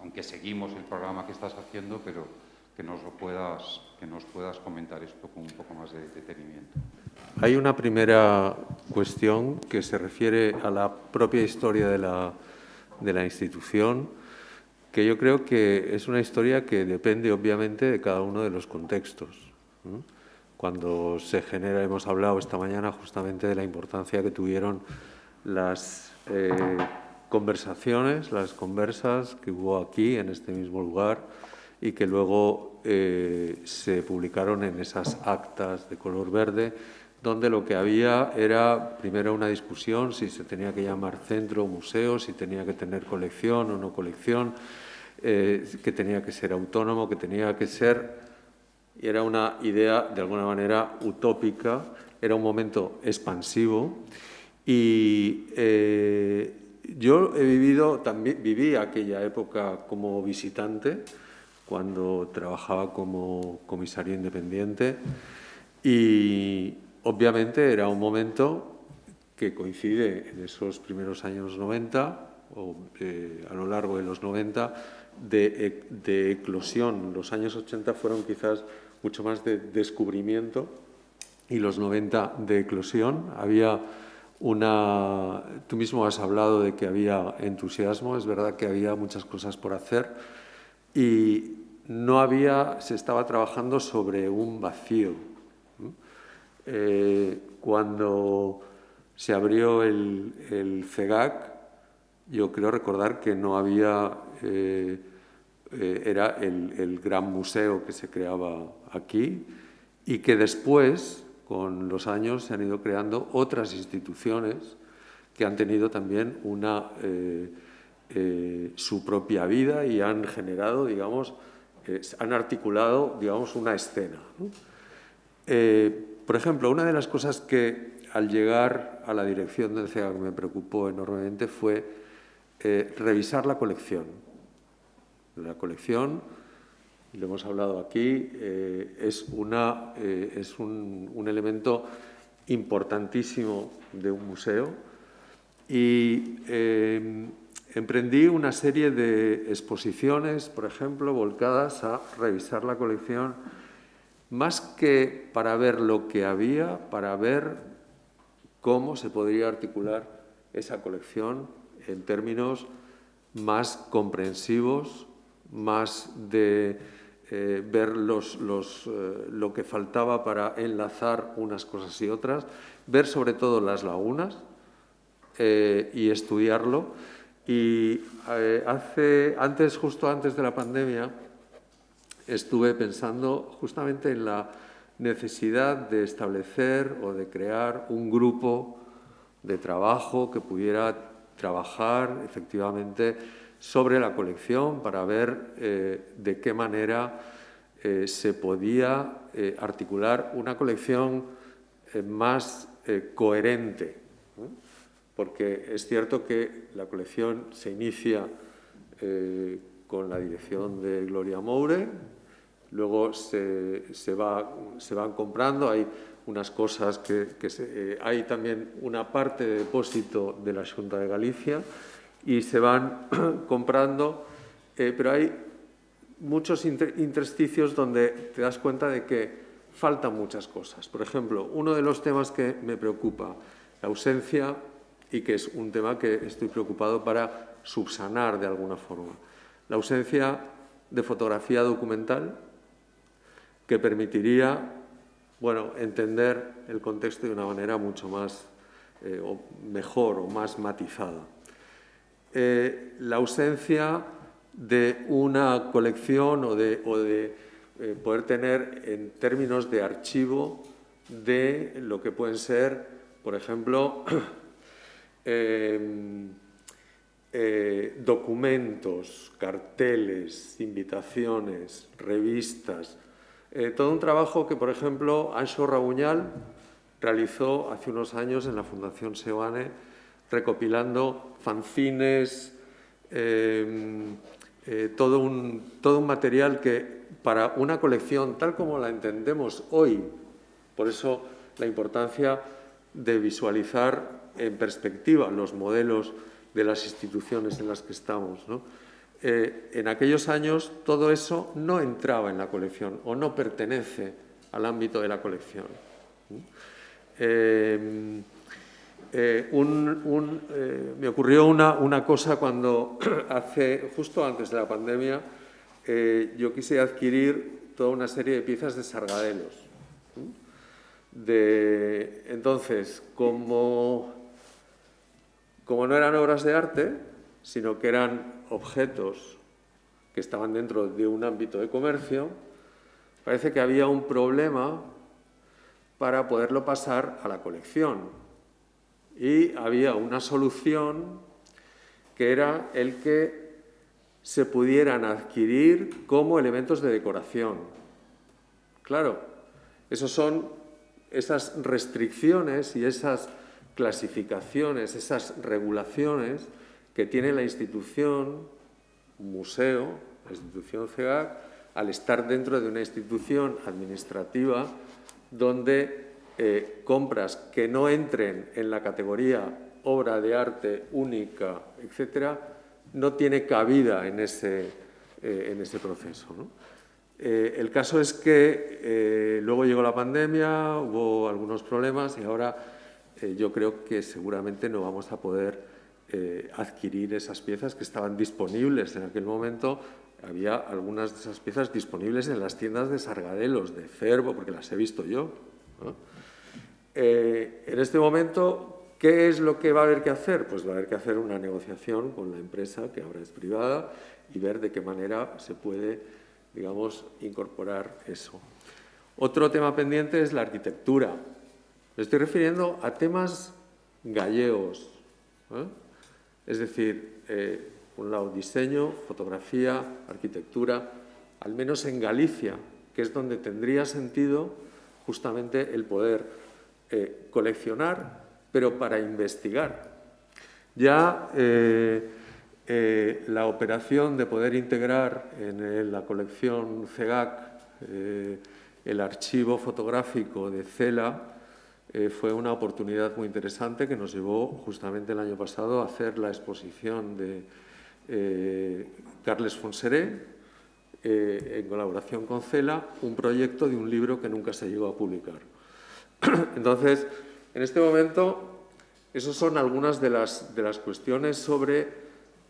aunque seguimos el programa que estás haciendo, pero que nos puedas comentar esto con un poco más de detenimiento. Hay una primera cuestión que se refiere a la propia historia de la institución, que yo creo que es una historia que depende obviamente de cada uno de los contextos, ¿no? Cuando se genera, hemos hablado esta mañana justamente de la importancia que tuvieron las conversaciones, las conversas que hubo aquí en este mismo lugar y que luego se publicaron en esas actas de color verde, donde lo que había era primero una discusión si se tenía que llamar centro o museo, si tenía que tener colección o no colección, que tenía que ser autónomo, que tenía que ser... Y era una idea, de alguna manera, utópica, era un momento expansivo. Y yo viví aquella época como visitante, cuando trabajaba como comisario independiente, y obviamente era un momento que coincide en esos primeros años 90, o a lo largo de los 90, de eclosión. Los años 80 fueron quizás mucho más de descubrimiento y los 90 de eclosión. Había tú mismo has hablado de que había entusiasmo, es verdad que había muchas cosas por hacer y se estaba trabajando sobre un vacío. Cuando se abrió el CEGAC, yo creo recordar que no había... era el gran museo que se creaba aquí y que después, con los años, se han ido creando otras instituciones que han tenido también su propia vida y han generado, digamos, han articulado, digamos, una escena, ¿no? Por ejemplo, una de las cosas que al llegar a la dirección del CEGAC me preocupó enormemente fue revisar la colección. La colección, lo hemos hablado aquí, es un elemento importantísimo de un museo Y emprendí una serie de exposiciones, por ejemplo, volcadas a revisar la colección, más que para ver lo que había, para ver cómo se podría articular esa colección en términos más comprensivos, más de ver lo que faltaba para enlazar unas cosas y otras, ver sobre todo las lagunas y estudiarlo. Y justo antes de la pandemia, estuve pensando justamente en la necesidad de establecer o de crear un grupo de trabajo que pudiera trabajar efectivamente sobre la colección para ver de qué manera se podía articular una colección más coherente, ¿no? Porque es cierto que la colección se inicia con la dirección de Gloria Moure, luego se van comprando, hay unas cosas hay también una parte de depósito de la Xunta de Galicia y se van comprando, pero hay muchos intersticios donde te das cuenta de que faltan muchas cosas. Por ejemplo, uno de los temas que me preocupa, la ausencia, y que es un tema que estoy preocupado para subsanar de alguna forma, la ausencia de fotografía documental que permitiría entender el contexto de una manera mucho más mejor o más matizada. La ausencia de una colección o de poder tener en términos de archivo de lo que pueden ser, por ejemplo, documentos, carteles, invitaciones, revistas, todo un trabajo que, por ejemplo, Anxo Rabuñal realizó hace unos años en la Fundación Seoane, recopilando fanzines, todo un material que para una colección tal como la entendemos hoy, por eso la importancia de visualizar en perspectiva los modelos de las instituciones en las que estamos, ¿no? En aquellos años todo eso no entraba en la colección o no pertenece al ámbito de la colección. Me ocurrió una cosa cuando justo antes de la pandemia, yo quise adquirir toda una serie de piezas de Sargadelos. Entonces, como no eran obras de arte, sino que eran objetos que estaban dentro de un ámbito de comercio, parece que había un problema para poderlo pasar a la colección. Y había una solución que era el que se pudieran adquirir como elementos de decoración. Claro, esas restricciones y esas clasificaciones, esas regulaciones que tiene la institución, un museo, la institución CEGAC, al estar dentro de una institución administrativa donde compras que no entren en la categoría obra de arte única, etcétera, no tiene cabida en ese proceso, ¿no? El caso es que luego llegó la pandemia, hubo algunos problemas y ahora yo creo que seguramente no vamos a poder adquirir esas piezas que estaban disponibles en aquel momento. Había algunas de esas piezas disponibles en las tiendas de Sargadelos, de Cervo, porque las he visto yo, ¿no? En este momento, ¿qué es lo que va a haber que hacer? Pues va a haber que hacer una negociación con la empresa, que ahora es privada, y ver de qué manera se puede, digamos, incorporar eso. Otro tema pendiente es la arquitectura. Me estoy refiriendo a temas gallegos, ¿eh? Es decir, por un lado diseño, fotografía, arquitectura, al menos en Galicia, que es donde tendría sentido justamente el poder coleccionar, pero para investigar. Ya la operación de poder integrar en la colección CEGAC el archivo fotográfico de Cela fue una oportunidad muy interesante que nos llevó justamente el año pasado a hacer la exposición de Carles Fonseré, en colaboración con CELA, un proyecto de un libro que nunca se llegó a publicar. Entonces, en este momento, esas son algunas de las cuestiones sobre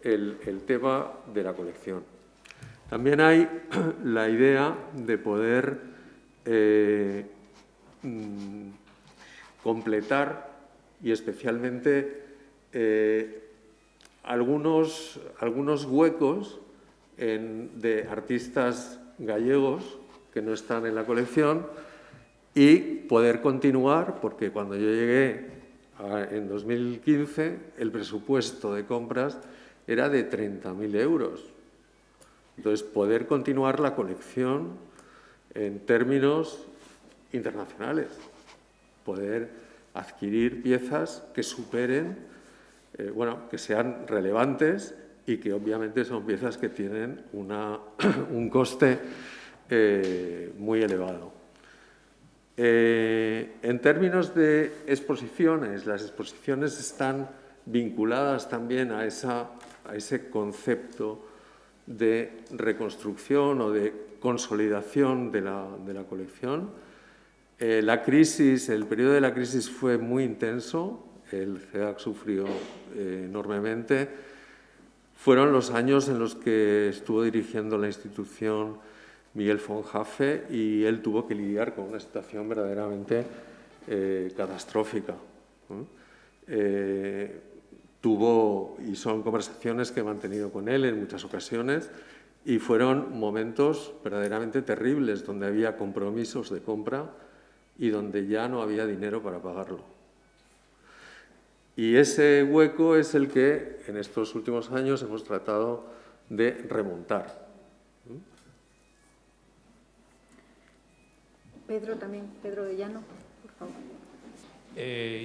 el tema de la colección. También hay la idea de poder completar y especialmente algunos huecos de artistas gallegos que no están en la colección y poder continuar, porque cuando yo llegué en 2015 el presupuesto de compras era de 30.000 euros. Entonces, poder continuar la colección en términos internacionales, poder adquirir piezas que superen, que sean relevantes y que obviamente son piezas que tienen un coste muy elevado. En términos de exposiciones, las exposiciones están vinculadas también a ese concepto de reconstrucción o de consolidación de la colección. La crisis, el periodo de la crisis fue muy intenso, el CEAC sufrió enormemente. Fueron los años en los que estuvo dirigiendo la institución Miguel von Hafe y él tuvo que lidiar con una situación verdaderamente catastrófica. Y son conversaciones que he mantenido con él en muchas ocasiones y fueron momentos verdaderamente terribles donde había compromisos de compra y donde ya no había dinero para pagarlo. Y ese hueco es el que en estos últimos años hemos tratado de remontar. Pedro de Llano, por favor.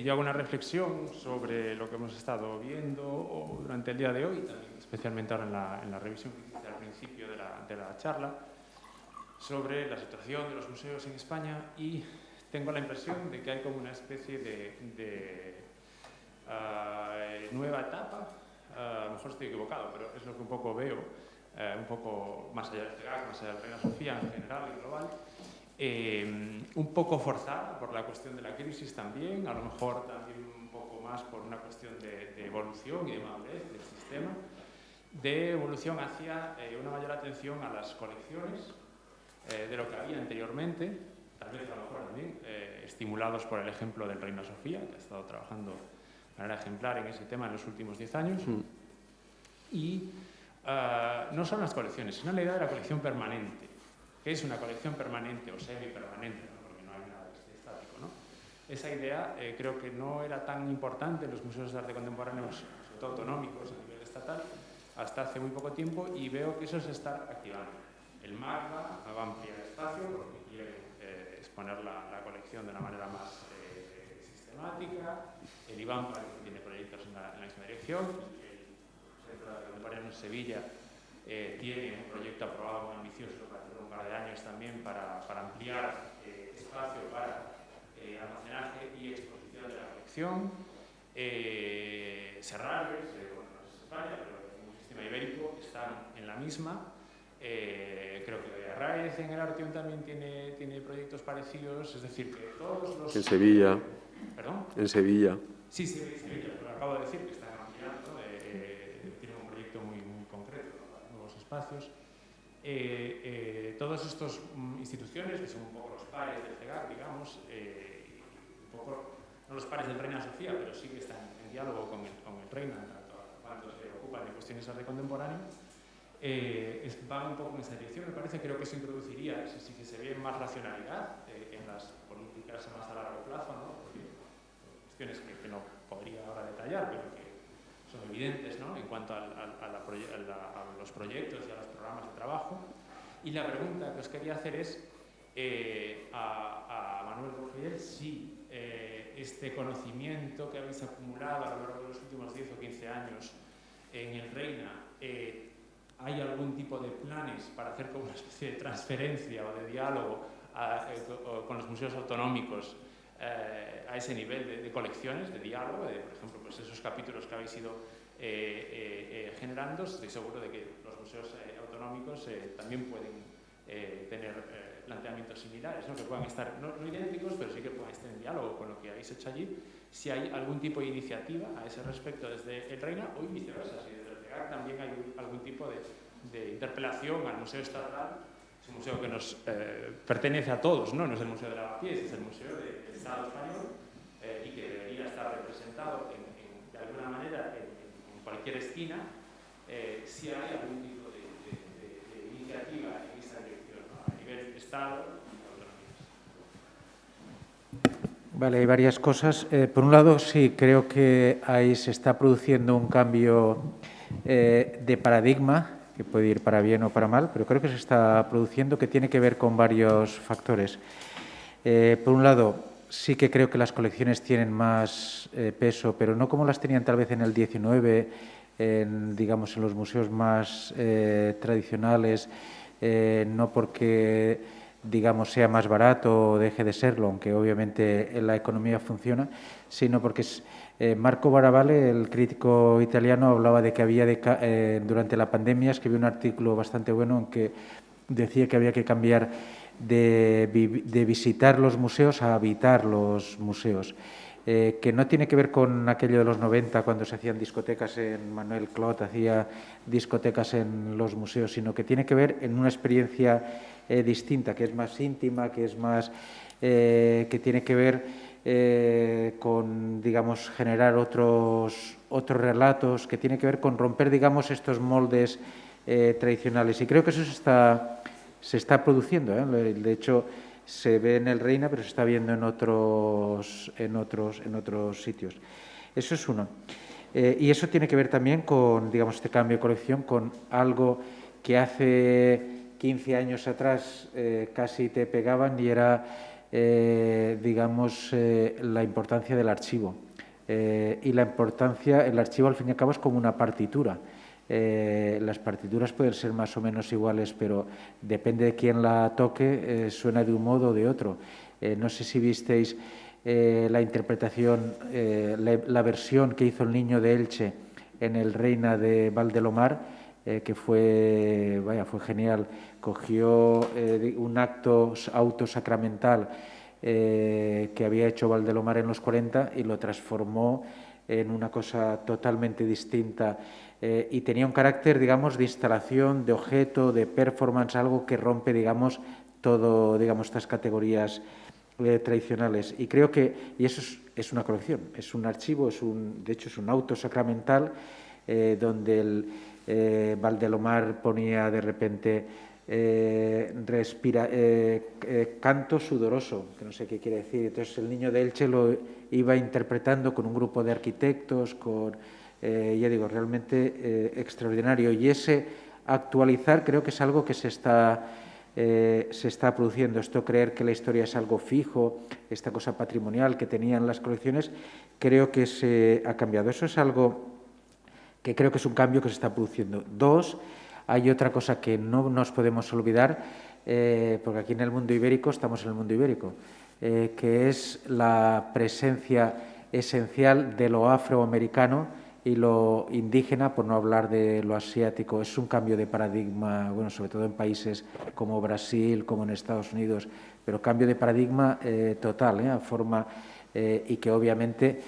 Yo hago una reflexión sobre lo que hemos estado viendo durante el día de hoy, especialmente ahora en la revisión que hice al principio de la charla, sobre la situación de los museos en España, y tengo la impresión de que hay como una especie de nueva etapa, a lo mejor estoy equivocado, pero es lo que un poco veo, un poco más allá del CEAC, más allá de Reina Sofía en general y global, un poco forzada por la cuestión de la crisis también, a lo mejor también un poco más por una cuestión de evolución y de madurez del sistema, de evolución hacia una mayor atención a las colecciones de lo que había anteriormente, tal vez a lo mejor también estimulados por el ejemplo del Reina Sofía, que ha estado trabajando de manera ejemplar en ese tema en los últimos 10 años. Y no son las colecciones, sino la idea de la colección permanente. ¿Qué es una colección permanente o semipermanente? ¿No? Porque no hay nada que esté estático, ¿no? Esa idea creo que no era tan importante en los museos de arte contemporáneo, sobre todo autonómicos a nivel estatal, hasta hace muy poco tiempo, y veo que eso se está activando. El MACBA va a ampliar espacio porque quiere exponer la colección de una manera más sistemática. El IBAM tiene proyectos en la misma dirección. El Centro de Arte Contemporáneo en Sevilla tiene un proyecto aprobado muy ambicioso para un par de años también para ampliar espacio para almacenaje y exposición de la colección. Serralves, bueno, no es España, pero en un sistema ibérico están en la misma. Creo que Arraez en el Arteón también tiene proyectos parecidos, es decir, que todos los... En Sevilla. ¿Perdón? En Sevilla. Sí, Sevilla, lo acabo de decir, que están ampliando, tienen un proyecto muy concreto, ¿no? Para nuevos espacios. Todas estas instituciones, que son un poco los pares del CEGAC, digamos, un poco, no los pares del Reina Sofía, pero sí que están en diálogo con el Reina, cuando se ocupan de cuestiones de arte contemporáneo, van un poco en esa dirección. Me parece, creo que eso introduciría, si que se ve más racionalidad en las políticas más a largo plazo, ¿no? Porque cuestiones que no podría ahora detallar, pero que son evidentes, ¿no? En cuanto a los proyectos y a los programas de trabajo. Y la pregunta que os quería hacer es a Manuel Borgiel si este conocimiento que habéis acumulado a lo largo de los últimos 10 o 15 años en el Reina, ¿hay algún tipo de planes para hacer como una especie de transferencia o de diálogo con los museos autonómicos a ese nivel de colecciones, de diálogo, por ejemplo, pues esos capítulos que habéis ido generando. Estoy seguro de que los museos autonómicos también pueden tener planteamientos similares, ¿no? Que puedan estar, no idénticos, pero sí que puedan estar en diálogo con lo que habéis hecho allí. Si hay algún tipo de iniciativa a ese respecto desde el Reina o viceversa, si desde el CEGAC también hay algún tipo de interpelación al Museo Estatal. Es un museo que nos pertenece a todos, ¿no? No es el Museo de Lavapiés, es el Museo del Estado español y que debería estar representado de alguna manera en cualquier esquina. Si hay algún tipo de iniciativa en esa dirección, ¿no? A nivel Estado y autonomías. Vale, hay varias cosas. Por un lado, sí, creo que ahí se está produciendo un cambio de paradigma, que puede ir para bien o para mal, pero creo que se está produciendo, que tiene que ver con varios factores. Por un lado, sí que creo que las colecciones tienen más peso, pero no como las tenían tal vez en el 19, digamos, en los museos más tradicionales, no porque, digamos, sea más barato o deje de serlo, aunque obviamente la economía funciona, sino porque Marco Baravale, el crítico italiano, hablaba de que había durante la pandemia, escribió un artículo bastante bueno en que decía que había que cambiar de visitar los museos a habitar los museos, que no tiene que ver con aquello de los 90, cuando se hacían discotecas Manuel Clot hacía discotecas en los museos, sino que tiene que ver en una experiencia distinta, que es más íntima, que es más, que tiene que ver con, digamos, generar otros relatos, que tiene que ver con romper, digamos, estos moldes tradicionales. Y creo que eso se está produciendo, ¿eh? De hecho, se ve en el Reina, pero se está viendo en otros sitios. Eso es uno. Y eso tiene que ver también con, digamos, este cambio de colección, con algo que hace 15 años atrás casi te pegaban y era, digamos, la importancia del archivo. Y la importancia, el archivo al fin y al cabo es como una partitura. Las partituras pueden ser más o menos iguales, pero depende de quién la toque, suena de un modo o de otro. No sé si visteis la interpretación, la versión que hizo el Niño de Elche en el Reina de Valdelomar, que fue genial. Cogió un acto autosacramental que había hecho Valdelomar en los 40 y lo transformó en una cosa totalmente distinta y tenía un carácter, digamos, de instalación, de objeto, de performance, algo que rompe, digamos, todo, digamos, estas categorías tradicionales. Y creo que, y eso es una colección, es un archivo, de hecho es un auto sacramental donde Valdelomar ponía de repente canto sudoroso, que no sé qué quiere decir. Entonces el Niño de Elche lo iba interpretando con un grupo de arquitectos, ya digo, realmente extraordinario. Y ese actualizar creo que es algo que se está produciendo. Esto, creer que la historia es algo fijo, esta cosa patrimonial que tenían las colecciones, creo que se ha cambiado. Eso es algo que creo que es un cambio que se está produciendo. Dos, hay otra cosa que no nos podemos olvidar, porque aquí en el mundo ibérico estamos en el mundo ibérico, que es la presencia esencial de lo afroamericano y lo indígena, por no hablar de lo asiático. Es un cambio de paradigma, bueno, sobre todo en países como Brasil, como en Estados Unidos, pero cambio de paradigma total, a forma, y que obviamente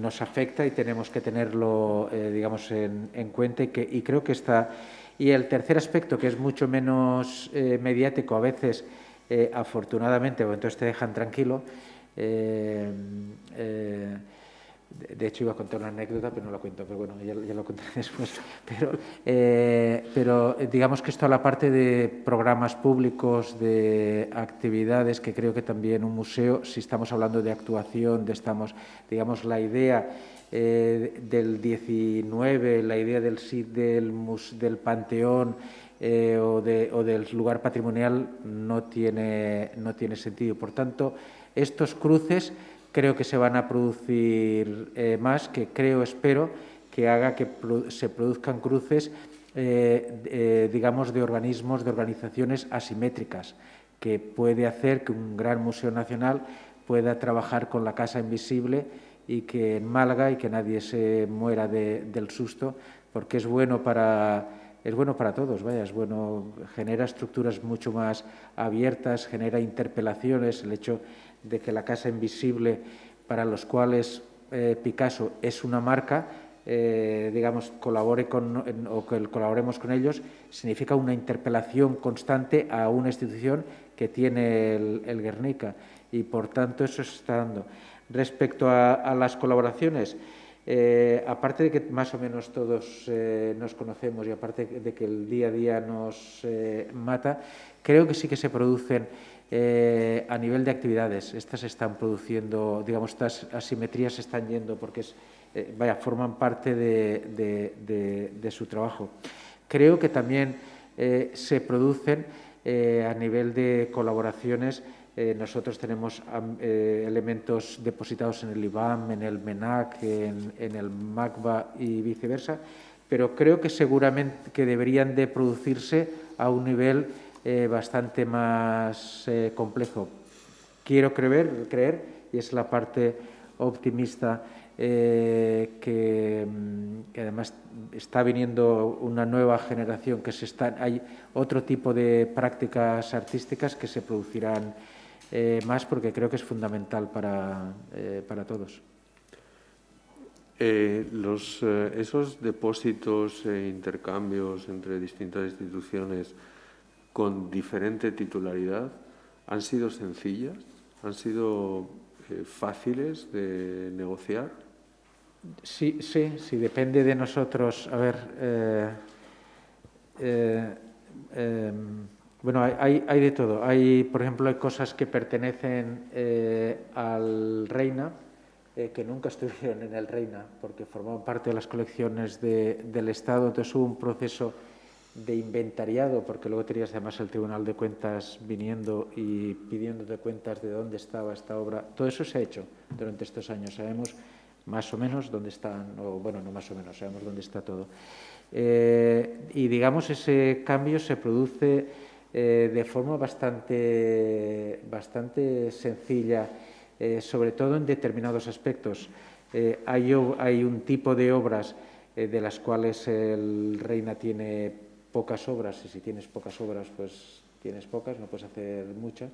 nos afecta y tenemos que tenerlo, digamos, en cuenta y creo que está. Y el tercer aspecto, que es mucho menos mediático a veces, afortunadamente, o entonces te dejan tranquilo. De hecho, iba a contar una anécdota, pero no la cuento, pero bueno, ya lo contaré después. Pero digamos que esto a la parte de programas públicos, de actividades, que creo que también un museo, si estamos hablando de actuación, digamos, la idea del 19, la idea del Panteón o del lugar patrimonial no tiene sentido. Por tanto, estos cruces creo que se van a producir más, que espero que haga que se produzcan cruces, digamos, de organismos, de organizaciones asimétricas, que puede hacer que un gran museo nacional pueda trabajar con la Casa Invisible y que en Málaga y que nadie se muera del susto, porque es bueno para todos, vaya, es bueno, genera estructuras mucho más abiertas, genera interpelaciones, el hecho de que la Casa Invisible, para los cuales Picasso es una marca, digamos, o que colaboremos con ellos, significa una interpelación constante a una institución que tiene el Guernica, y por tanto eso se está dando. Respecto a las colaboraciones, aparte de que más o menos todos nos conocemos y aparte de que el día a día nos mata, creo que sí que se producen a nivel de actividades. Estas se están produciendo, digamos, estas asimetrías se están yendo porque forman parte de su trabajo. Creo que también se producen a nivel de colaboraciones. Nosotros tenemos elementos depositados en el IBAM, en el MENAC, en el MACBA y viceversa, pero creo que seguramente que deberían de producirse a un nivel bastante más complejo. Quiero creer, y es la parte optimista, que además está viniendo una nueva generación, hay otro tipo de prácticas artísticas que se producirán más, porque creo que es fundamental para todos. Esos depósitos e intercambios entre distintas instituciones con diferente titularidad han sido sencillas, han sido fáciles de negociar. Sí, depende de nosotros. A ver, bueno, hay de todo. Por ejemplo, hay cosas que pertenecen al Reina, que nunca estuvieron en el Reina, porque formaban parte de las colecciones del Estado. Entonces hubo un proceso de inventariado, porque luego tenías además el Tribunal de Cuentas viniendo y pidiéndote cuentas de dónde estaba esta obra. Todo eso se ha hecho durante estos años. Sabemos más o menos dónde están, o bueno, no más o menos, sabemos dónde está todo. Y digamos, ese cambio se produce de forma bastante sencilla, sobre todo en determinados aspectos. Hay un tipo de obras de las cuales el Reina tiene pocas obras, y si tienes pocas obras, pues tienes pocas, no puedes hacer muchas,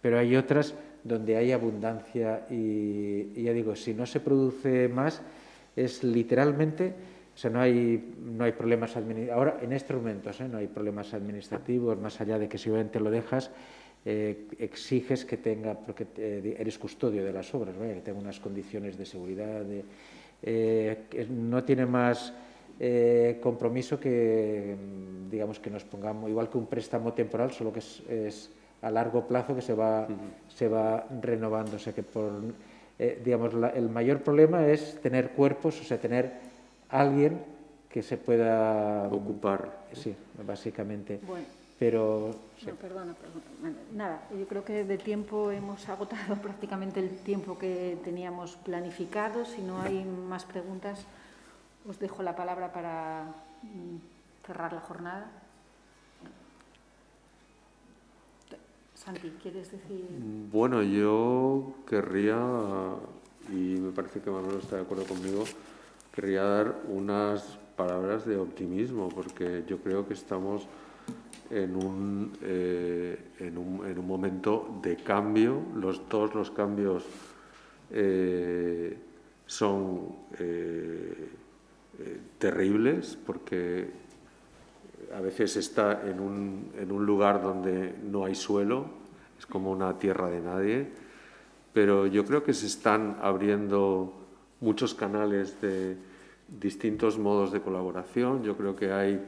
pero hay otras donde hay abundancia y ya digo, si no se produce más, es literalmente, o sea, no hay problemas administrativos. Ahora, en estos momentos, no hay problemas administrativos, más allá de que si obviamente lo dejas, exiges que tenga, porque eres custodio de las obras, ¿vale? Que tenga unas condiciones de seguridad, no tiene más compromiso que, digamos, que nos pongamos, igual que un préstamo temporal, solo que es a largo plazo, que se va renovando. O sea que digamos, el mayor problema es tener cuerpos, o sea, tener alguien que se pueda ocupar. Sí, básicamente. Bueno. Pero sí. No, perdona. Nada, yo creo que de tiempo hemos agotado prácticamente el tiempo que teníamos planificado. Si no hay más preguntas, os dejo la palabra para cerrar la jornada. Santi, ¿quieres decir? Bueno, yo querría, y me parece que Manuel está de acuerdo conmigo, querría dar unas palabras de optimismo, porque yo creo que estamos en un momento de cambio. Todos los cambios son terribles, porque a veces está en un lugar donde no hay suelo, es como una tierra de nadie, pero yo creo que se están abriendo muchos canales de distintos modos de colaboración. Yo creo que hay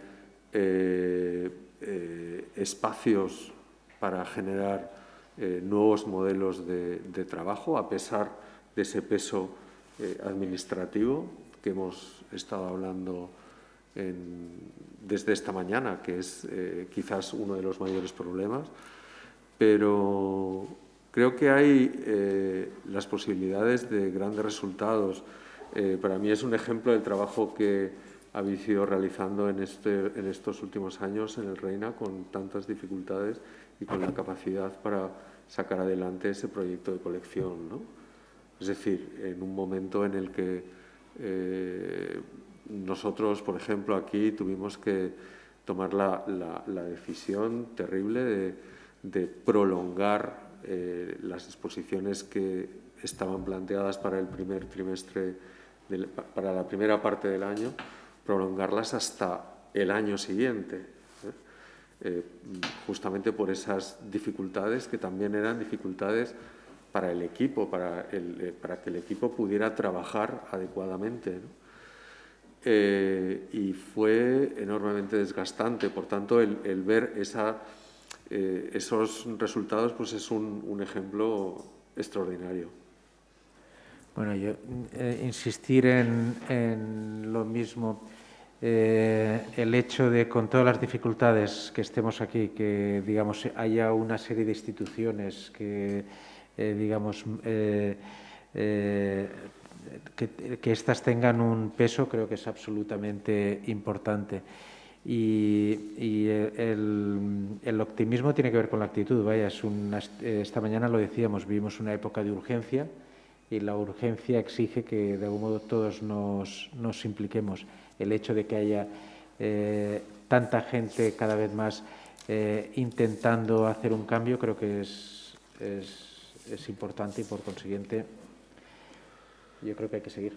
espacios para generar nuevos modelos de trabajo, a pesar de ese peso administrativo que hemos estado hablando desde esta mañana, que es quizás uno de los mayores problemas. Pero creo que hay las posibilidades de grandes resultados. Para mí es un ejemplo del trabajo que habéis ido realizando en estos últimos años en el Reina con tantas dificultades y con la capacidad para sacar adelante ese proyecto de colección, ¿no? Es decir, en un momento en el que nosotros, por ejemplo, aquí tuvimos que tomar la decisión terrible de prolongar las exposiciones que estaban planteadas para el primer trimestre, para la primera parte del año, prolongarlas hasta el año siguiente, justamente por esas dificultades que también eran dificultades para el equipo, para que el equipo pudiera trabajar adecuadamente, ¿no? Y fue enormemente desgastante. Por tanto, el ver esos resultados pues es un ejemplo extraordinario. Bueno, yo insistir en lo mismo. El hecho de, con todas las dificultades que estemos aquí, que digamos haya una serie de instituciones que digamos que éstas tengan un peso, creo que es absolutamente importante. Y el optimismo tiene que ver con la actitud. Vaya, esta mañana lo decíamos, vivimos una época de urgencia y la urgencia exige que de algún modo todos nos impliquemos. El hecho de que haya tanta gente cada vez más intentando hacer un cambio creo que es importante y por consiguiente yo creo que hay que seguir.